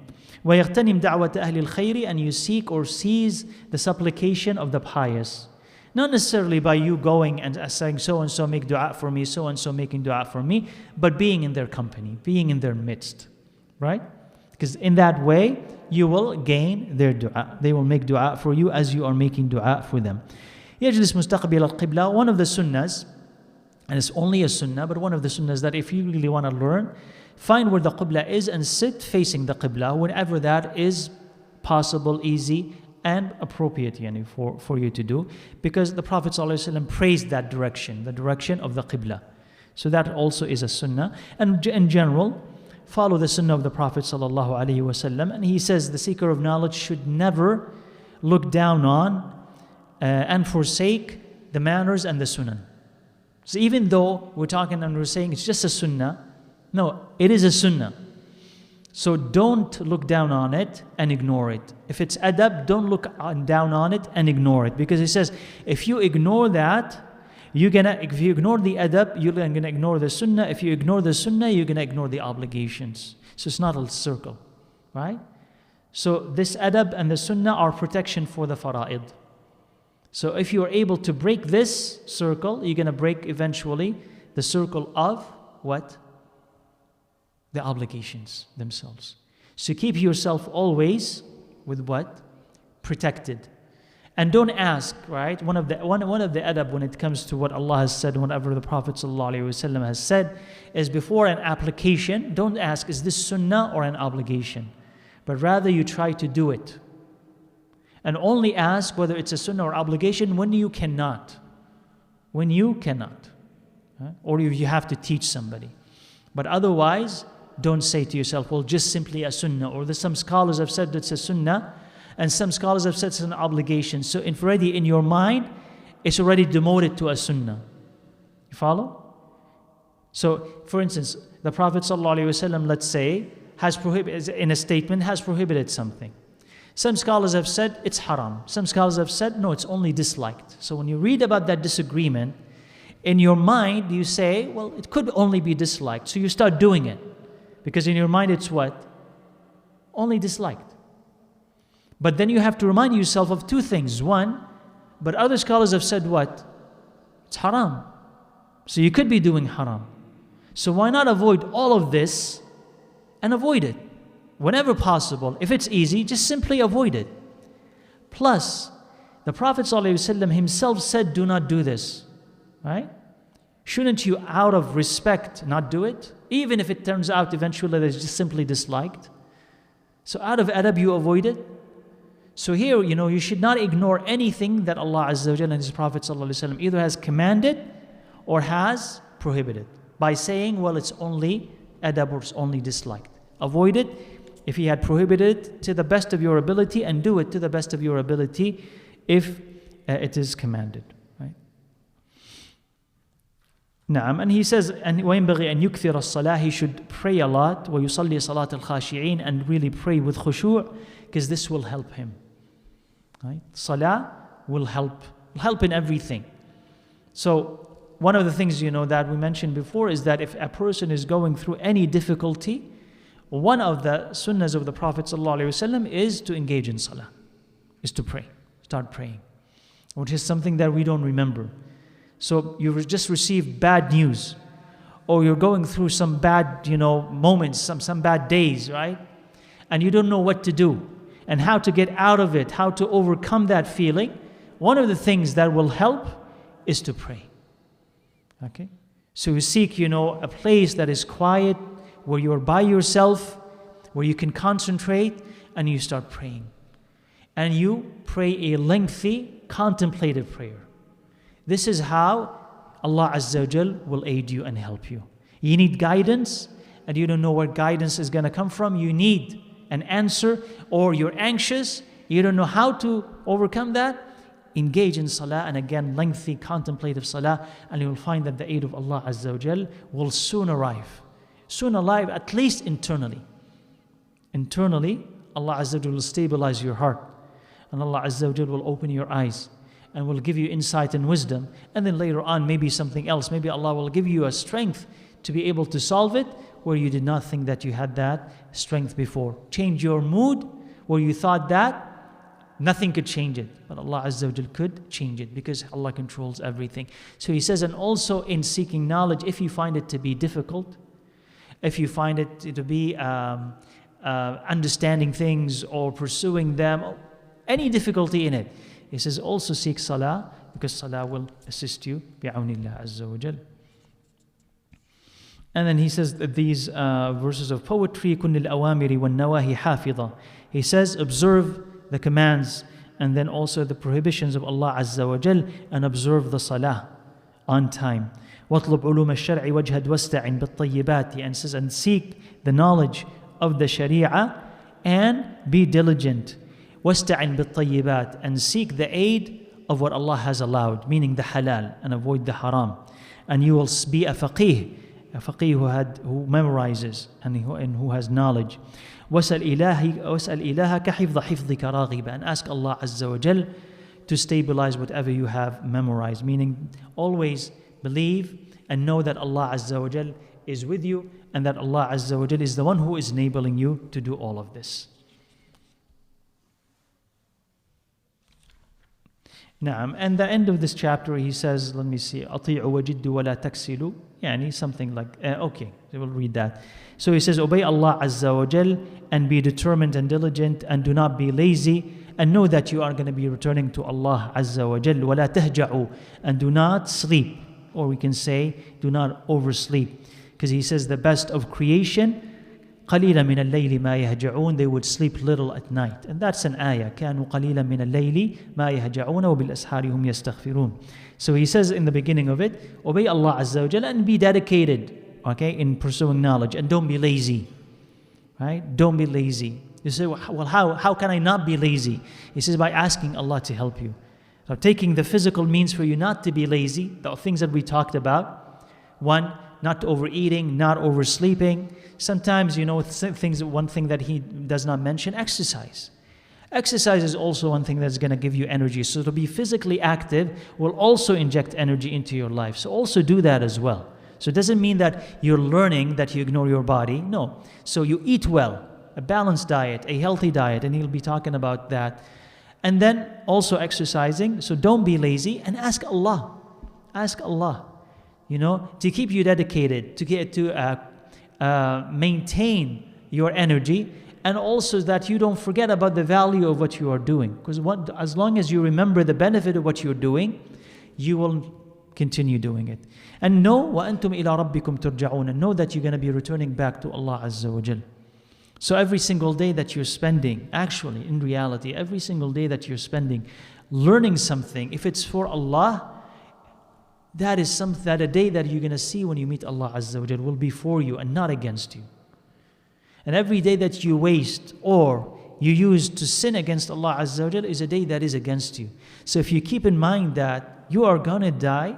وَيَغْتَنِمْ دَعْوَةَ أَهْلِ الْخَيْرِ, and you seek or seize the supplication of the pious. Not necessarily by you going and saying, so-and-so make dua for me, so-and-so making dua for me, but being in their company, being in their midst, right? Because in that way, you will gain their dua. They will make dua for you as you are making dua for them. يجلس مستقبل القبلة, one of the sunnahs, and it's only a sunnah, but one of the sunnahs that if you really want to learn, find where the qibla is and sit facing the qibla whenever that is possible, easy, and appropriate for you to do. Because the Prophet ﷺ praised that direction, the direction of the qibla. So that also is a sunnah. And in general, follow the sunnah of the Prophet ﷺ. And he says the seeker of knowledge should never look down on and forsake the manners and the sunnah. So even though we're talking and we're saying it's just a sunnah, no, it is a sunnah. So don't look down on it and ignore it. If it's adab, don't look down on it and ignore it. Because he says, if you ignore that, if you ignore the adab, you're going to ignore the sunnah. If you ignore the sunnah, you're going to ignore the obligations. So it's not a circle, right? So this adab and the sunnah are protection for the fara'id. So if you are able to break this circle, you're going to break eventually the circle of what? The obligations themselves. So keep yourself always with what? Protected. And don't ask, right? One of the adab when it comes to what Allah has said, whatever the Prophet ﷺ has said, is before an application, don't ask, is this sunnah or an obligation? But rather you try to do it. And only ask whether it's a sunnah or obligation when you cannot. When you cannot. Right? Or if you have to teach somebody. But otherwise, don't say to yourself, well, just simply a sunnah. Or some scholars have said it's a sunnah, and some scholars have said it's an obligation. So if already in your mind, it's already demoted to a sunnah. You follow? So, for instance, the Prophet ﷺ, let's say, has prohibited, in a statement, has prohibited something. Some scholars have said it's haram. Some scholars have said, no, it's only disliked. So when you read about that disagreement, in your mind, you say, well, it could only be disliked. So you start doing it. Because in your mind, it's what? Only disliked. But then you have to remind yourself of two things. One, but other scholars have said what? It's haram. So you could be doing haram. So why not avoid all of this and avoid it? Whenever possible. If it's easy, just simply avoid it. Plus, the Prophet ﷺ himself said, do not do this. Right? Shouldn't you, out of respect, not do it? Even if it turns out eventually that it's just simply disliked. So out of adab, you avoid it. So here, you should not ignore anything that Allah Azza wa Jalla and His Prophet ﷺ either has commanded or has prohibited. By saying, well, it's only adab or it's only disliked. Avoid it if He had prohibited it to the best of your ability, and do it to the best of your ability if it is commanded. Naam, and he says, and وَيَنْبَغِي أَنْ يُكْثِرَ الصَّلَاةِ, he should pray a lot, وَيُصَلِّي صَلَاةَ الْخَاشِعِينَ, and really pray with khushu', because this will help him. Right? Salah will help in everything. So one of the things that we mentioned before is that if a person is going through any difficulty, one of the sunnahs of the Prophet ﷺ is to engage in salah, is to pray, start praying, which is something that we don't remember. So you just received bad news, or you're going through some bad, moments, some bad days, right? And you don't know what to do and how to get out of it, how to overcome that feeling. One of the things that will help is to pray. Okay? So you seek, a place that is quiet, where you're by yourself, where you can concentrate, and you start praying. And you pray a lengthy, contemplative prayer. This is how Allah Azza wa Jal will aid you and help you. You need guidance, and you don't know where guidance is going to come from. You need an answer, or you're anxious, you don't know how to overcome that. Engage in salah, and again, lengthy contemplative salah, and you will find that the aid of Allah Azza wa Jal will soon arrive. Soon arrive, at least internally. Internally, Allah Azza wa Jal will stabilize your heart, and Allah Azza wa Jal will open your eyes, and will give you insight and wisdom. And then later on, maybe something else. Maybe Allah will give you a strength to be able to solve it, where you did not think that you had that strength before. Change your mood where you thought that nothing could change it. But Allah Azza wa Jal could change it because Allah controls everything. So He says, and also in seeking knowledge, if you find it to be difficult, if you find it to be understanding things or pursuing them, any difficulty in it, He says also seek salah, because salah will assist you bi'awnillah Azza wa Jal. And then he says that these verses of poetry, كُنِّ الْأَوَامِرِ وَالنَّوَاهِ حَافِظًا. He says, observe the commands and then also the prohibitions of Allah Azza wa Jal, and observe the salah on time. وَاطْلُبْ عُلُومَ الشَّرْعِ وَاجْهَدْ وَاسْتَعِنْ بِالطَّيِّبَاتِ. And says, and seek the knowledge of the Sharia and be diligent. وَاسْتَعِنْ بِالطَّيِّبَاتِ. And seek the aid of what Allah has allowed, meaning the halal, and avoid the haram. And you will be a faqih who memorizes and who has knowledge. وَاسْأَلْ إِلَهَكَ حِفْظَ حِفْظِكَ رَاغِبًا. And ask Allah Azza wa Jal to stabilize whatever you have memorized, meaning always believe and know that Allah Azza wa Jal is with you, and that Allah Azza wa Jal is the one who is enabling you to do all of this. Naam. And the end of this chapter, he says, let me see, أطيعوا وجدوا ولا تكسلوا, يعني something like, okay, we'll read that. So he says, obey Allah Azza wa Jal and be determined and diligent, and do not be lazy, and know that you are going to be returning to Allah Azza wa Jal. ولا تهجعوا. And do not sleep, or we can say, do not oversleep, because he says the best of creation, قليلا من الليل ما يهجعون, they would sleep little at night. And that's an ayah. كانوا قليلا من الليل ما يهجعون وبالأسحار هم يستغفرون. So he says in the beginning of it, obey Allah Azza wa Jalla and be dedicated, okay, in pursuing knowledge, and don't be lazy, right? Don't be lazy. You say, well, how can I not be lazy? He says, by asking Allah to help you. So taking the physical means for you not to be lazy, the things that we talked about. One, not overeating, not oversleeping. Sometimes, one thing that he does not mention, exercise. Exercise is also one thing that's going to give you energy. So to be physically active will also inject energy into your life. So also do that as well. So it doesn't mean that you're learning that you ignore your body. No. So you eat well, a balanced diet, a healthy diet, and he'll be talking about that. And then also exercising. So don't be lazy, and ask Allah. Ask Allah, to keep you dedicated, to maintain your energy, and also that you don't forget about the value of what you are doing. Because as long as you remember the benefit of what you're doing, you will continue doing it. And know, وَأَنْتُمْ إِلَىٰ رَبِّكُمْ تُرْجَعُونَ, and know that you're going to be returning back to Allah Azza wa Jal. So every single day that you're spending, actually, in reality, every single day that you're spending learning something, if it's for Allah, that is that a day that you're going to see when you meet Allah Azza wa Jal will be for you and not against you. And every day that you waste or you use to sin against Allah Azza wa Jal is a day that is against you. So if you keep in mind that you are going to die,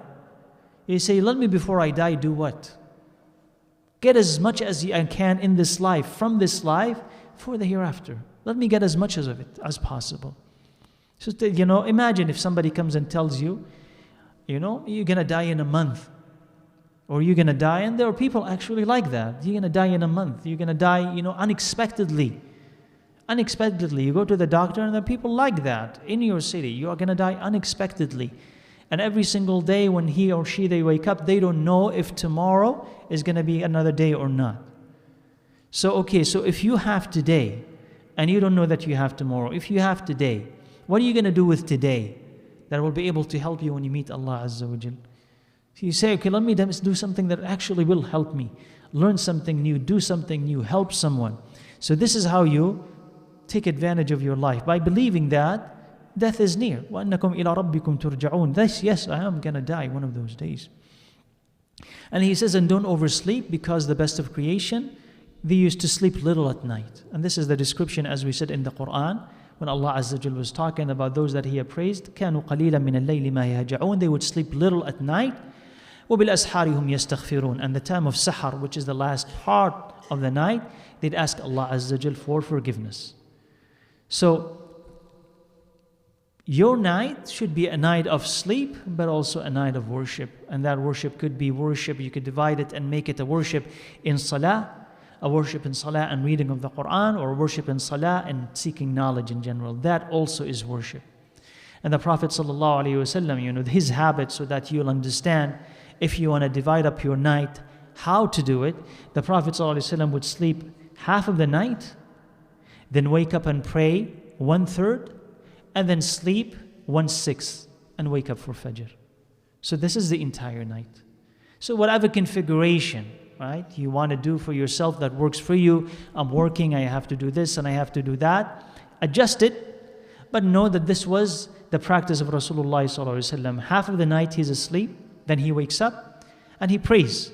you say, let me before I die do what? Get as much as I can in this life, from this life, for the hereafter. Let me get as much of it as possible. So, imagine if somebody comes and tells you, you're going to die in a month. Or you're going to die, and there are people actually like that. You're going to die in a month. You're going to die, unexpectedly. Unexpectedly. You go to the doctor, and there are people like that in your city. You are going to die unexpectedly. And every single day when he or she, they wake up, they don't know if tomorrow is going to be another day or not. So if you have today, and you don't know that you have tomorrow, if you have today, what are you going to do with today that will be able to help you when you meet Allah Azza wa Jal? So you say, let me do something that actually will help me. Learn something new, do something new, help someone. So this is how you take advantage of your life, by believing that death is near. وَأَنَّكُمْ إِلَىٰ رَبِّكُمْ تُرْجَعُونَ. Yes, I am going to die one of those days. And he says, and don't oversleep, because the best of creation, they used to sleep little at night. And this is the description, as we said in the Quran, when Allah Azza wa Jal was talking about those that He appraised. كَانُوا قَلِيلًا مِنَ اللَّيْلِ مَا يَهْجَعُونَ. They would sleep little at night. وَبِالْأَسْحَارِ هُمْ يَسْتَغْفِرُونَ. And the time of Sahar, which is the last part of the night, they'd ask Allah Azza wa Jal for forgiveness. So, Your night should be a night of sleep, but also a night of worship. And that worship could be worship, you could divide it and make it a worship in salah, a worship in salah and reading of the Quran, or worship in salah and seeking knowledge in general. That also is worship. And the Prophet sallallahu alayhi wasallam, his habit, so that you'll understand, if you want to divide up your night, how to do it. The Prophet sallallahu alayhi wasallam would sleep half of the night, then wake up and pray 1/3, and then sleep 1/6 and wake up for Fajr. So this is the entire night. So whatever configuration, right, you want to do for yourself that works for you. I'm working, I have to do this and I have to do that. Adjust it, but know that this was the practice of Rasulullah sallallahu alaihi wasallam. Half of the night he's asleep, then he wakes up and he prays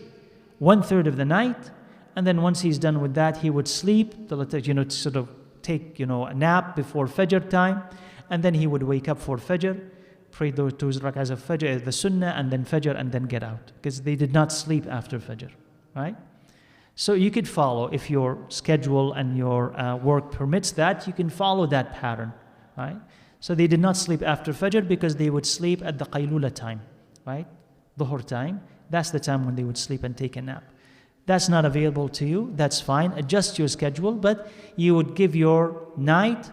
1/3 of the night, and then once he's done with that, he would sleep, to sort of take a nap before Fajr time. And then he would wake up for Fajr, pray those 2 rak'ahs of Fajr, the sunnah, and then Fajr, and then get out. Because they did not sleep after Fajr, right? So you could follow, if your schedule and your work permits that, you can follow that pattern, right? So they did not sleep after Fajr because they would sleep at the qaylula time, right? Dhuhr time, that's the time when they would sleep and take a nap. That's not available to you, that's fine. Adjust your schedule, but you would give your night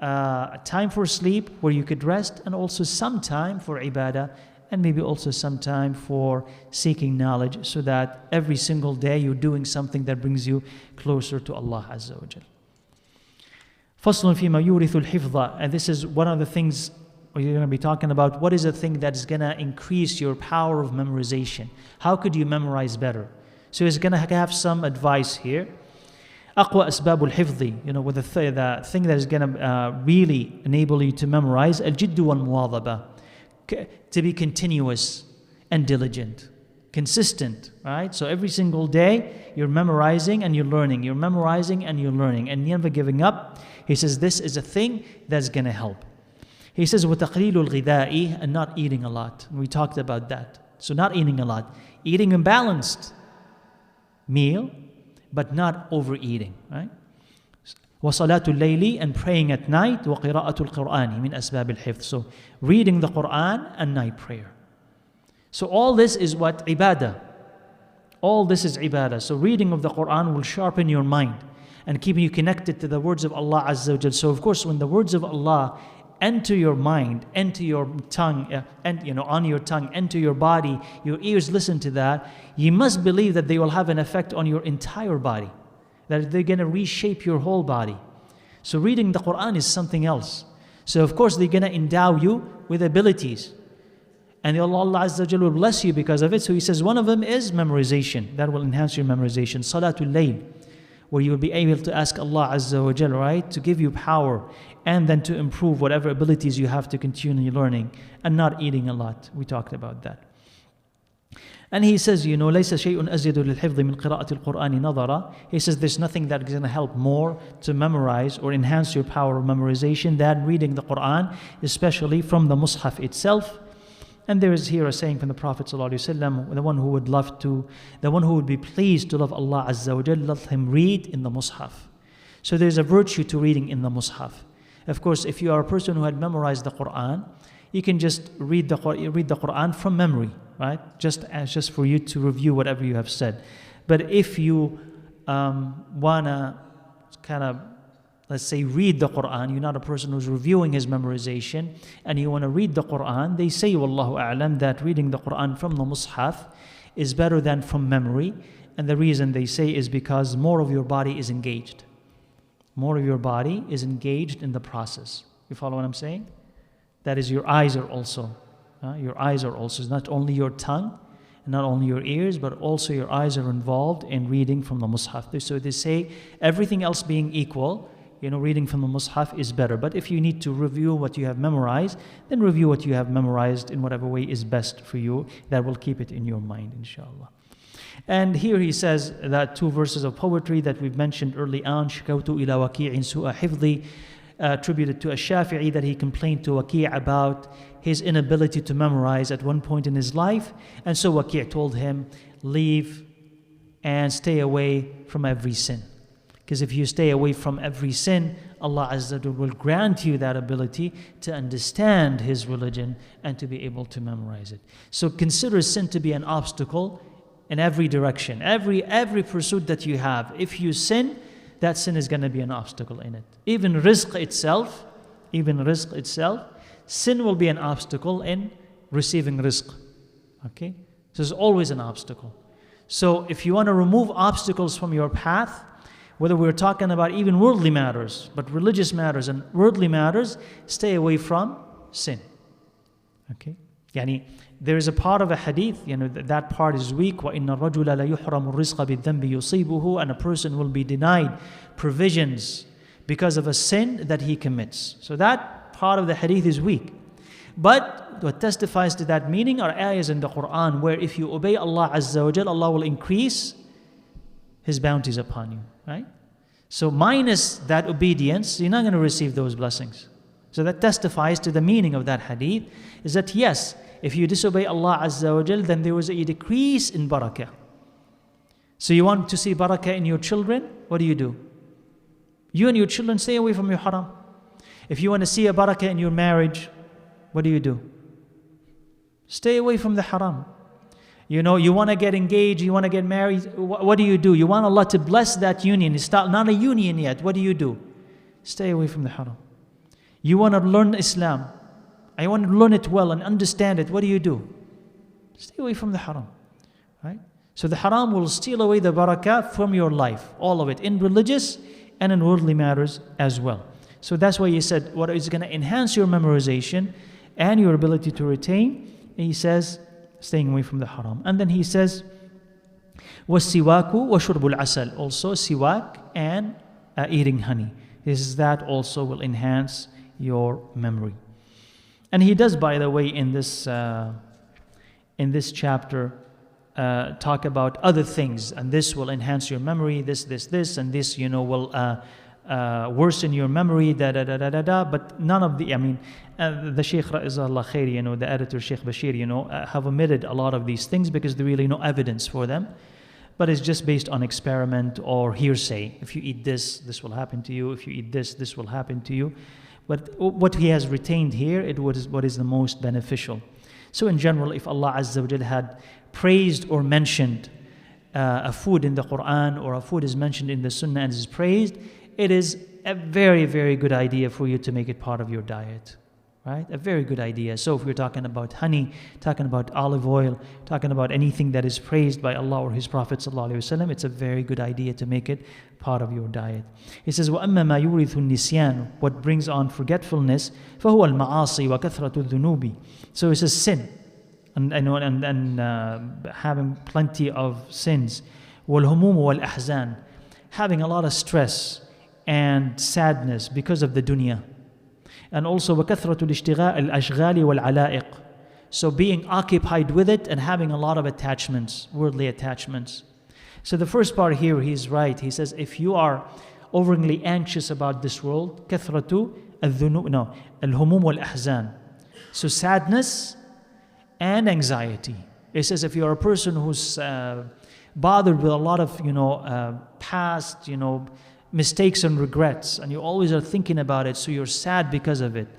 a time for sleep where you could rest, and also some time for ibadah, and maybe also some time for seeking knowledge, so that every single day you're doing something that brings you closer to Allah Azza wa Jal. فَصْلٌ فِي مَا يُورِثُ الْحِفْظَ. And this is one of the things we're going to be talking about. What is the thing that's going to increase your power of memorization? How could you memorize better? So he's going to have some advice here. أقوى أسباب الحفظ, with the thing that is going to really enable you to memorize, الجد والمواظبة, to be continuous and diligent, consistent, right? So every single day you're memorizing and you're learning, you're memorizing and you're learning, and never giving up. He says this is a thing that's going to help. He says وتقليل الغذاء, and not eating a lot. We talked about that. So not eating a lot, eating a balanced meal, but not overeating, right? وصلاة الليل, and praying at night. وقراءة القرآن من أسباب الحفظ. So reading the Quran and night prayer. So all this is what? Ibadah. All this is ibadah. So reading of the Quran will sharpen your mind and keep you connected to the words of Allah Azza wa Jal. So of course, when the words of Allah enter your mind, enter your tongue, and on your tongue, enter your body, your ears listen to that, you must believe that they will have an effect on your entire body, that they're going to reshape your whole body. So reading the Quran is something else. So of course they're going to endow you with abilities, and Allah Azza wa Jalla will bless you because of it. So he says one of them is memorization. That will enhance your memorization. Salatul Layl, where you will be able to ask Allah Azza wa Jalla, right, to give you power, and then to improve whatever abilities you have to continue learning, and not eating a lot. We talked about that. And he says, لَيْسَ شَيْءٌ أَزْيَدُ لِلْحِفْظِ مِنْ قِرَاءَةِ الْقُرْآنِ نَظَرًا. He says there's nothing that's going to help more to memorize or enhance your power of memorization than reading the Quran, especially from the Mus'haf itself. And there is here a saying from the Prophet ﷺ, the one who would be pleased to love Allah Azza wa Jalla, let him read in the Mus'haf. So there's a virtue to reading in the Mus'haf. Of course, if you are a person who had memorized the Quran, you can just read the Quran from memory, right? Just for you to review whatever you have said. But if you wanna kind of, let's say, read the Quran, you're not a person who's reviewing his memorization, and you want to read the Quran, they say, Wallahu A'lam, that reading the Quran from the Mus'haf is better than from memory. And the reason they say is because more of your body is engaged. More of your body is engaged in the process. You follow what I'm saying? That is, your eyes are also. Your eyes are also. It's not only your tongue, and not only your ears, but also your eyes are involved in reading from the Mus'haf. So they say, everything else being equal, reading from the Mus'haf is better. But if you need to review what you have memorized, then review what you have memorized in whatever way is best for you. That will keep it in your mind, inshallah. And here he says that 2 verses of poetry that we've mentioned early on, شكوت إلى وكيع سوء حفظي, attributed to Ash-Shafi'i, that he complained to Waki' about his inability to memorize at one point in his life. And so Waki' told him, leave and stay away from every sin. Because if you stay away from every sin, Allah Azza wa Jal will grant you that ability to understand His religion and to be able to memorize it. So consider sin to be an obstacle in every direction. Every pursuit that you have, if you sin, that sin is going to be an obstacle in it. Even rizq itself, sin will be an obstacle in receiving rizq. Okay? So there's always an obstacle. So if you want to remove obstacles from your path, whether we're talking about even worldly matters, but religious matters and worldly matters, stay away from sin. Okay? Yani, there is a part of a hadith, that part is weak. وَإِنَّ الرَّجُلَ لَيُحْرَمُ الرِّزْقَ بِالذَّنْبِ يُصِيبُهُ, and a person will be denied provisions because of a sin that he commits. So that part of the hadith is weak. But what testifies to that meaning are ayahs in the Quran where if you obey Allah Azza wa Jal, Allah will increase His bounties upon you. Right? So minus that obedience, you're not going to receive those blessings. So that testifies to the meaning of that hadith, is that yes, if you disobey Allah Azza wa Jal, then there was a decrease in barakah. So you want to see barakah in your children, what do? You and your children stay away from your haram. If you want to see a barakah in your marriage, what do? Stay away from the haram. You want to get engaged, you want to get married, what do? You want Allah to bless that union. It's not a union yet. What do? Stay away from the haram. You want to learn Islam. I want to learn it well and understand it. What do? Stay away from the haram. Right? So the haram will steal away the barakah from your life. All of it. In religious and in worldly matters as well. So that's why He said what is going to enhance your memorization and your ability to retain. He says, staying away from the haram. And then He says, وَالسِّوَاكُ وَشُرْبُ الْعَسَلِ, also siwak and eating honey. That also will enhance your memory. And He does, by the way, in this chapter, talk about other things, and this will enhance your memory, this, and this, will worsen your memory, but none of the, the Shaykh Ra'izallah Khairi, the editor Shaykh Bashir, have omitted a lot of these things because there really no evidence for them, but it's just based on experiment or hearsay. If you eat this, this will happen to you. If you eat this, this will happen to you. But what he has retained here, it was what is the most beneficial. So in general, if Allah Azza wa Jal had praised or mentioned a food in the Quran, or a food is mentioned in the Sunnah and is praised, it is a very, very good idea for you to make it part of your diet. Right? A very good idea. So if we're talking about honey, talking about olive oil, talking about anything that is praised by Allah or His Prophet ﷺ, it's a very good idea to make it part of your diet. He says, وَأَمَّا مَا يُورِثُ النِّسْيَانُ, what brings on forgetfulness, فَهُوَ الْمَعَاصِي وَكَثْرَةُ الذُّنُوبِ. So it says sin, and having plenty of sins. وَالْهُمُومُ وَالْأَحْزَانُ, having a lot of stress and sadness because of the dunya. And also وَكَثْرَةُ الْأَشْغَالِ وَالْعَلَائِقِ, so being occupied with it and having a lot of attachments, worldly attachments. So the first part here, he's right. He says if you are overly anxious about this world, كَثْرَةُ الْهُمُومُ وَالْأَحْزَانِ, so sadness and anxiety. It says if you're a person who's bothered with a lot of past mistakes and regrets, and you always are thinking about it, so you're sad because of it,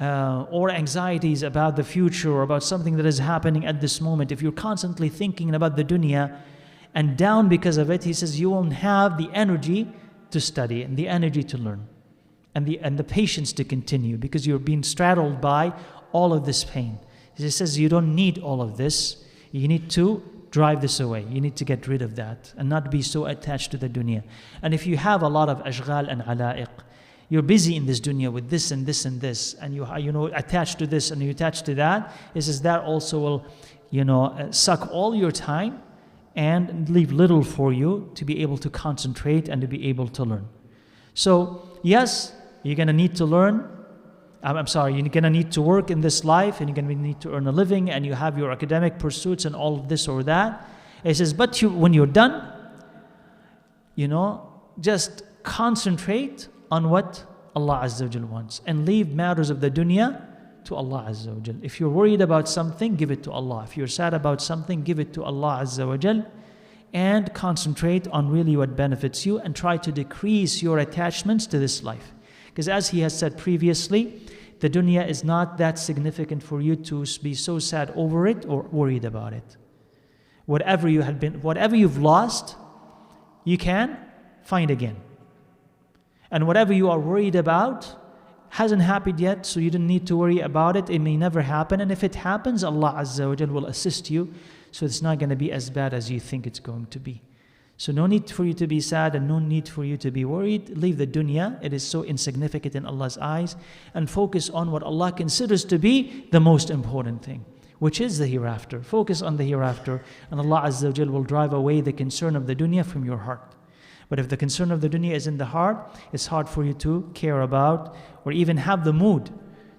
or anxieties about the future or about something that is happening at this moment, if you're constantly thinking about the dunya and down because of it, he says you won't have the energy to study and the energy to learn and the patience to continue, because you're being straddled by all of this pain. He says you don't need all of this. You need to drive this away. You need to get rid of that and not be so attached to the dunya. And if you have a lot of ashghal and ala'iq, you're busy in this dunya with this and this and this, and you attached to this and you attach to that, it says that also will suck all your time and leave little for you to be able to concentrate and to be able to learn. So yes, you're going to need to learn. You're going to need to work in this life, and you're going to need to earn a living, and you have your academic pursuits and all of this or that. It says, but when you're done, just concentrate on what Allah Azza wa Jal wants, and leave matters of the dunya to Allah Azza wa Jal. If you're worried about something, give it to Allah. If you're sad about something, give it to Allah Azza wa Jal, and concentrate on really what benefits you, and try to decrease your attachments to this life. Because as he has said previously, the dunya is not that significant for you to be so sad over it or worried about it. Whatever you've lost, you can find again. And whatever you are worried about hasn't happened yet, so you don't need to worry about it. It may never happen. And if it happens, Allah Azza wa Jal will assist you. So it's not going to be as bad as you think it's going to be. So no need for you to be sad and no need for you to be worried. Leave the dunya. It is so insignificant in Allah's eyes. And focus on what Allah considers to be the most important thing, which is the hereafter. Focus on the hereafter. And Allah Azza wa Jal will drive away the concern of the dunya from your heart. But if the concern of the dunya is in the heart, it's hard for you to care about or even have the mood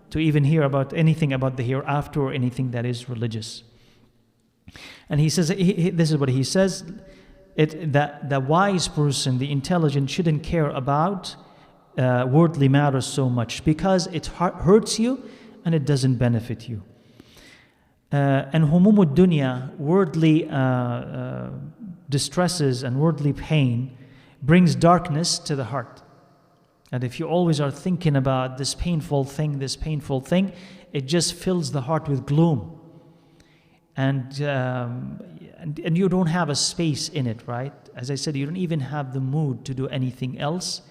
to even hear about anything about the hereafter or anything that is religious. And he says, this is what he says, that the wise person, the intelligent, shouldn't care about worldly matters so much because it hurts you and it doesn't benefit you. And humumud dunya, worldly distresses and worldly pain, brings darkness to the heart. And if you always are thinking about this painful thing, it just fills the heart with gloom. And you don't have a space in it, right? As I said, you don't even have the mood to do anything else,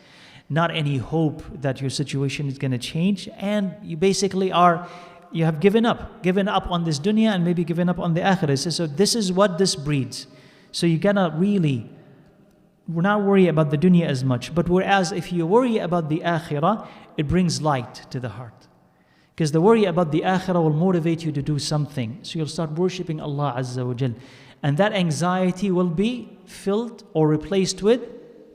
not any hope that your situation is going to change, and you basically you have given up on this dunya and maybe given up on the akhirah. So this is what this breeds. So you cannot really, we're not worried about the dunya as much, but whereas if you worry about the akhirah, it brings light to the heart. Because the worry about the akhirah will motivate you to do something. So you'll start worshipping Allah Azza wa Jal. And that anxiety will be filled or replaced with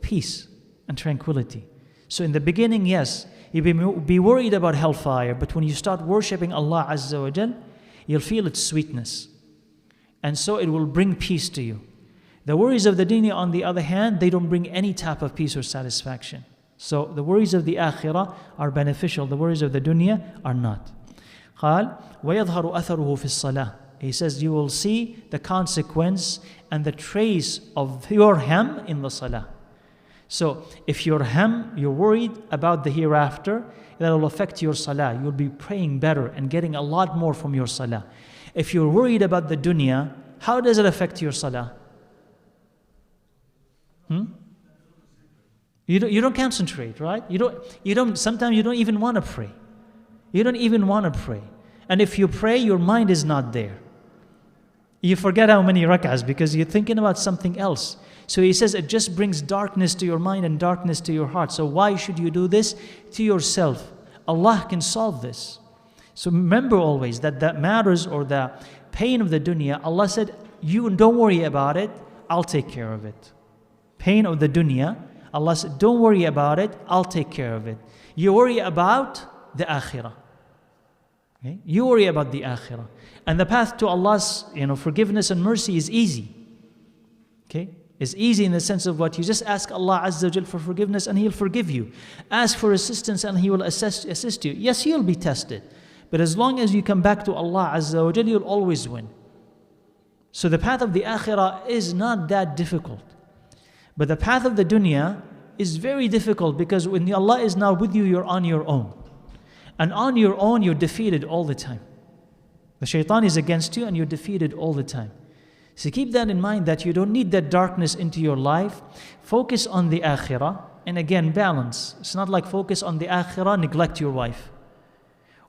peace and tranquility. So in the beginning, yes, you'll be worried about hellfire, but when you start worshipping Allah Azza wa Jal, you'll feel its sweetness. And so it will bring peace to you. The worries of the dunya, on the other hand, they don't bring any type of peace or satisfaction. So the worries of the akhirah are beneficial. The worries of the dunya are not. قال ويظهر أثره في الصلاة. He says you will see the consequence and the trace of your hem in the salah. So if you're worried about the hereafter, that will affect your salah. You'll be praying better and getting a lot more from your salah. If you're worried about the dunya, how does it affect your salah? You don't concentrate, right? Sometimes you don't even want to pray. You don't even want to pray. And if you pray, your mind is not there. You forget how many rak'ahs because you're thinking about something else. So he says it just brings darkness to your mind and darkness to your heart. So why should you do this to yourself? Allah can solve this. So remember always that matters or the pain of the dunya, Allah said, you don't worry about it, I'll take care of it. Pain of the dunya, Allah said, don't worry about it, I'll take care of it. You worry about the akhirah. Okay? You worry about the akhirah. And the path to Allah's forgiveness and mercy is easy. Okay? It's easy in the sense of what? You just ask Allah Azza wa Jal for forgiveness and He'll forgive you. Ask for assistance and He will assist you. Yes, you'll be tested. But as long as you come back to Allah Azza wa Jal, you'll always win. So the path of the akhirah is not that difficult. But the path of the dunya is very difficult because when Allah is now with you, you're on your own. And on your own, you're defeated all the time. The shaitan is against you and you're defeated all the time. So keep that in mind that you don't need that darkness into your life. Focus on the akhirah. And again, balance. It's not like focus on the akhirah, neglect your wife.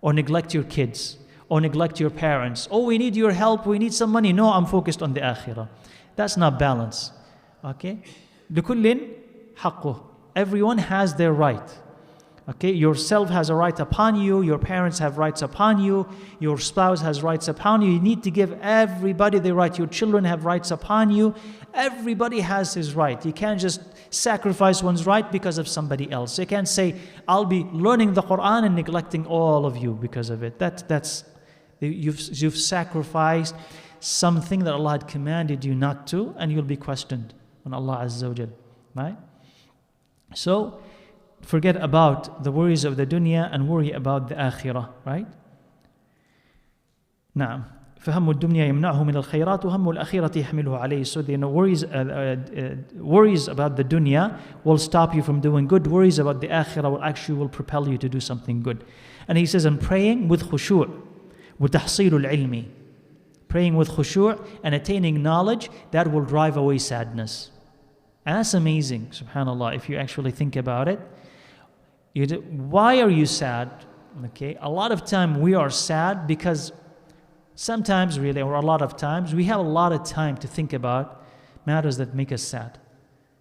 Or neglect your kids. Or neglect your parents. Oh, we need your help, we need some money. No, I'm focused on the akhirah. That's not balance. Okay? لِكُلٍّ حَقُّهُ. Everyone has their right. Okay, yourself has a right upon you, your parents have rights upon you, your spouse has rights upon you. You need to give everybody their right. Your children have rights upon you. Everybody has his right. You can't just sacrifice one's right because of somebody else. You can't say, I'll be learning the Quran and neglecting all of you because of it. You've sacrificed something that Allah had commanded you not to, and you'll be questioned on Allah Azza wa Jal. Right? So, forget about the worries of the dunya and worry about the akhirah, right? Now, فهم الدنيا يمنعه من الخيرات وهم الآخرة يحمله عليه. So worries about the dunya will stop you from doing good. Worries about the akhirah will propel you to do something good. And he says, and praying with khushu' وتحصيل العلم. Praying with khushu' and attaining knowledge, that will drive away sadness. And that's amazing, subhanAllah, if you actually think about it. Why are you sad? Okay, a lot of time we are sad because sometimes really, or a lot of times, we have a lot of time to think about matters that make us sad.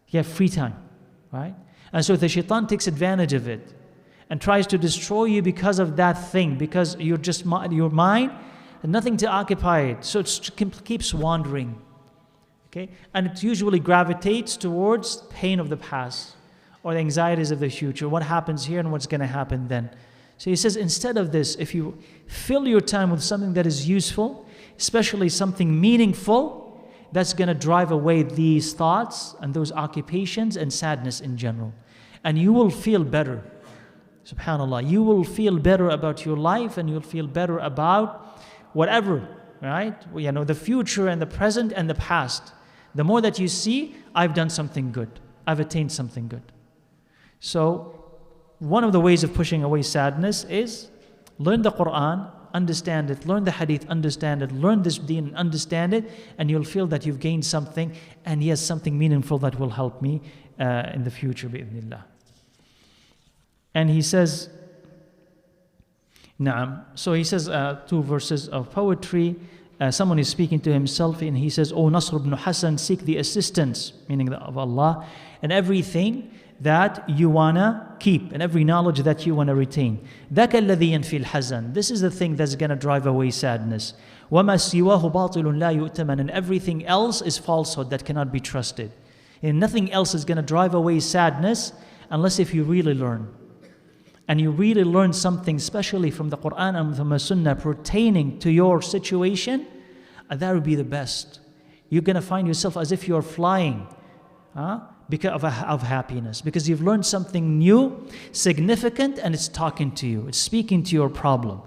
You have free time, right? And so the shaitan takes advantage of it and tries to destroy you because of that thing, because your mind has nothing to occupy it. So it keeps wandering, okay? And it usually gravitates towards pain of the past or the anxieties of the future, what happens here and what's going to happen then. So he says, instead of this, if you fill your time with something that is useful, especially something meaningful, that's going to drive away these thoughts and those occupations and sadness in general. And you will feel better. SubhanAllah. You will feel better about your life and you'll feel better about whatever, right? You know, the future and the present and the past. The more that you see, I've done something good. I've attained something good. So, one of the ways of pushing away sadness is learn the Quran, understand it, learn the hadith, understand it, learn this deen, understand it, and you'll feel that you've gained something, and yes, something meaningful that will help me in the future, bi'idhnillah. And he says, Naam. So he says 2 verses of poetry. Someone is speaking to himself, and he says, O Nasr ibn Hassan, seek the assistance, meaning of Allah, and everything that you wanna keep and every knowledge that you wanna retain. ذَاكَ الَّذِي يَنْفِي الْحَزَنِ. This is the thing that's gonna drive away sadness. وَمَا سِوَاهُ بَاطِلٌ لَا يُؤْتَمَنُ. And everything else is falsehood that cannot be trusted. And nothing else is gonna drive away sadness unless if you really learn. And you really learn something, especially from the Quran and from the Sunnah pertaining to your situation, and that would be the best. You're gonna find yourself as if you're flying. Because of happiness, because you've learned something new, significant, and it's talking to you, it's speaking to your problem.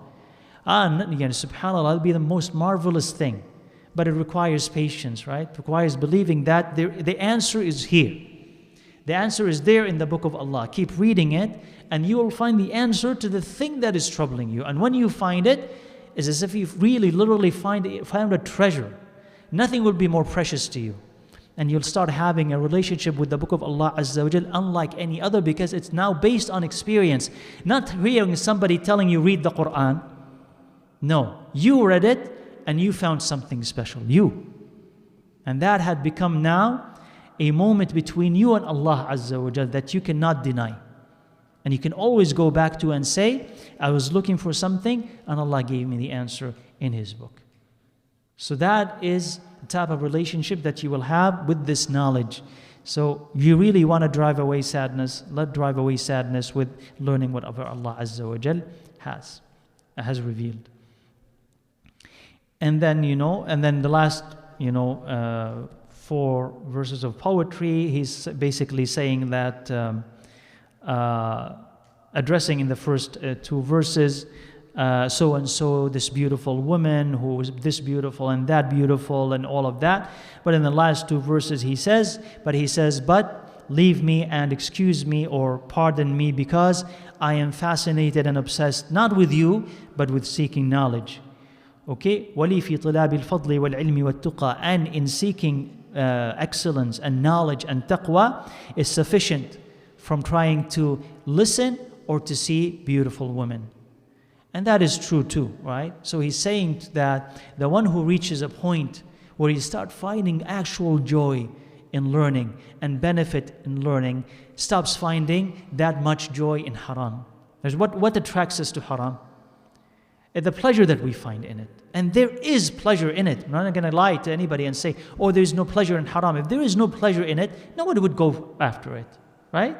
And again, subhanAllah, that'll be the most marvelous thing, but it requires patience, right? It requires believing that the answer is here. The answer is there in the book of Allah. Keep reading it, and you will find the answer to the thing that is troubling you. And when you find it, it's as if you've really, literally found a treasure. Nothing will be more precious to you. And you'll start having a relationship with the book of Allah Azza wa Jal unlike any other, because it's now based on experience. Not hearing somebody telling you read the Quran. No, you read it and you found something special. You. And that had become now a moment between you and Allah Azza wa Jal that you cannot deny. And you can always go back to and say, I was looking for something and Allah gave me the answer in His book. So that is the type of relationship that you will have with this knowledge. So you really want to drive away sadness, drive away sadness with learning whatever Allah Azza wa Jal has revealed. And then, the last, 4 verses of poetry, he's basically saying that, addressing in the first 2 verses, so and so, this beautiful woman who is this beautiful and that beautiful and all of that. But in the last 2 verses he says, but leave me and excuse me or pardon me, because I am fascinated and obsessed not with you but with seeking knowledge. Okay? وَلِي فِي طِلَابِ الْفَضْلِ وَالْعِلْمِ وَالتُّقَى. And in seeking excellence and knowledge and taqwa is sufficient from trying to listen or to see beautiful women. And that is true too, right? So he's saying that the one who reaches a point where he starts finding actual joy in learning and benefit in learning stops finding that much joy in haram. There's what attracts us to haram? The pleasure that we find in it. And there is pleasure in it. I'm not going to lie to anybody and say, oh, there's no pleasure in haram. If there is no pleasure in it, no one would go after it, right?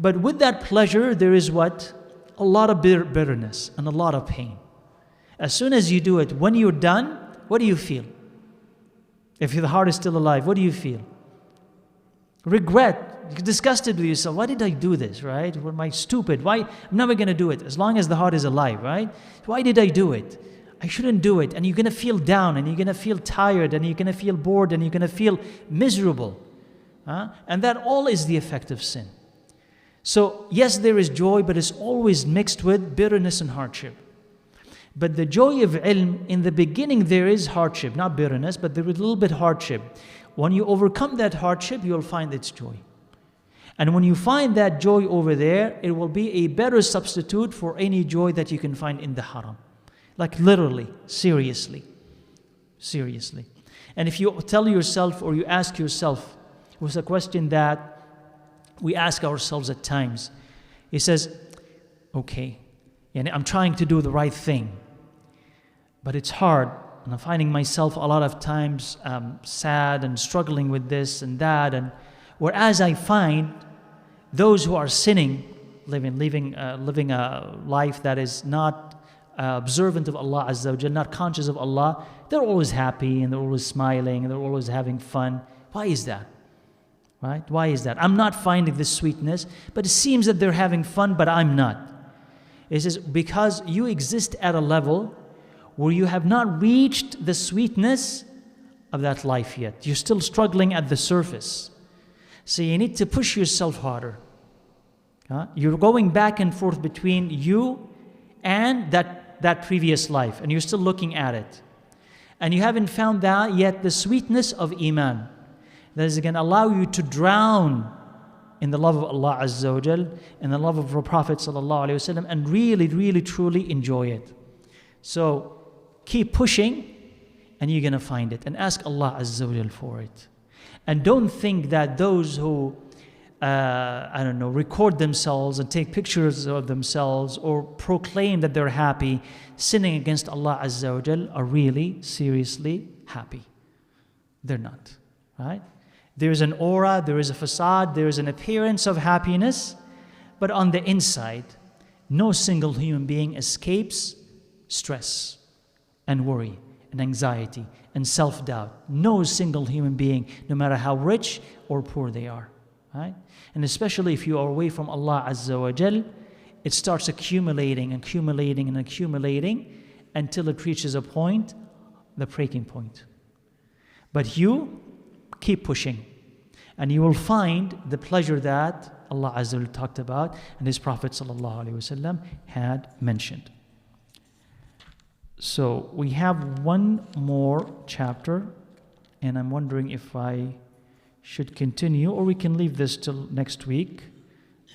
But with that pleasure, there is what? A lot of bitterness and a lot of pain. As soon as you do it, when you're done, what do you feel? If the heart is still alive, what do you feel? Regret. You're disgusted with yourself. Why did I do this, right? Am I stupid? Why? I'm never going to do it. As long as the heart is alive, right? Why did I do it? I shouldn't do it. And you're going to feel down, and you're going to feel tired, and you're going to feel bored, and you're going to feel miserable. And that all is the effect of sin. So yes, there is joy, but it's always mixed with bitterness and hardship. But the joy of ilm, in the beginning there is hardship, not bitterness, but there is a little bit hardship. When you overcome that hardship, you'll find its joy. And when you find that joy over there, it will be a better substitute for any joy that you can find in the haram. Like literally, seriously. Seriously. And if you tell yourself or you ask yourself, it was a question that we ask ourselves at times. He says, okay, and I'm trying to do the right thing, but it's hard. And I'm finding myself a lot of times sad and struggling with this and that. And whereas I find those who are sinning, living a life that is not observant of Allah Azza wa Jal, not conscious of Allah, they're always happy and they're always smiling and they're always having fun. Why is that? Right? Why is that? I'm not finding this sweetness, but it seems that they're having fun, but I'm not. It says, because you exist at a level where you have not reached the sweetness of that life yet. You're still struggling at the surface. So you need to push yourself harder. You're going back and forth between you and that previous life, and you're still looking at it. And you haven't found that yet, the sweetness of Iman. That is going to allow you to drown in the love of Allah Azza wa Jal, in the love of the Prophet sallallahu alayhi wa sallam, and really, really, truly enjoy it. So keep pushing, and you're going to find it. And ask Allah Azza wa Jal for it. And don't think that those who, record themselves and take pictures of themselves or proclaim that they're happy, sinning against Allah Azza wa Jal, are really, seriously happy. They're not, right? There is an aura, there is a facade, there is an appearance of happiness, but on the inside, no single human being escapes stress and worry and anxiety and self-doubt. No single human being, no matter how rich or poor they are, right? And especially if you are away from Allah Azza wa Jal, it starts accumulating until it reaches a point, the breaking point. But you keep pushing, and you will find the pleasure that Allah Azza wa Jal talked about and His Prophet sallallahu alayhi wa sallam had mentioned. So we have one more chapter, and I'm wondering if I should continue or we can leave this till next week.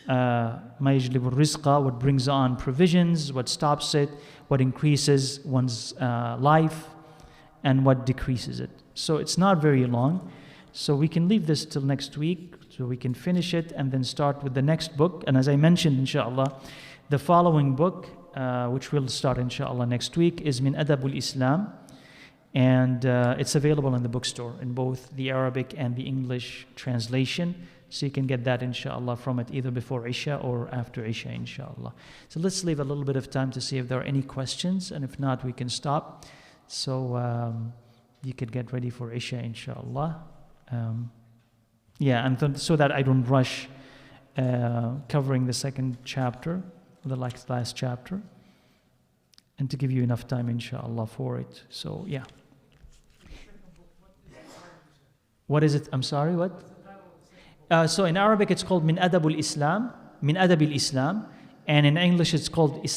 Ma yajlibu rizqa, what brings on provisions, what stops it, what increases one's life, and what decreases it. So it's not very long. So we can leave this till next week, so we can finish it and then start with the next book. And as I mentioned, inshallah, the following book, which we'll start inshallah next week, is Min Adabul Islam, and it's available in the bookstore in both the Arabic and the English translation, so you can get that inshallah from it either before Isha or after Isha inshallah. So let's leave a little bit of time to see if there are any questions, and if not, we can stop. So you could get ready for Isha inshallah. So that I don't rush covering the second chapter, the last chapter, and to give you enough time inshallah for it. So yeah. What is it? I'm sorry, what? So in Arabic it's called Min Adabul Islam, Min Adabil Islam, and in English it's called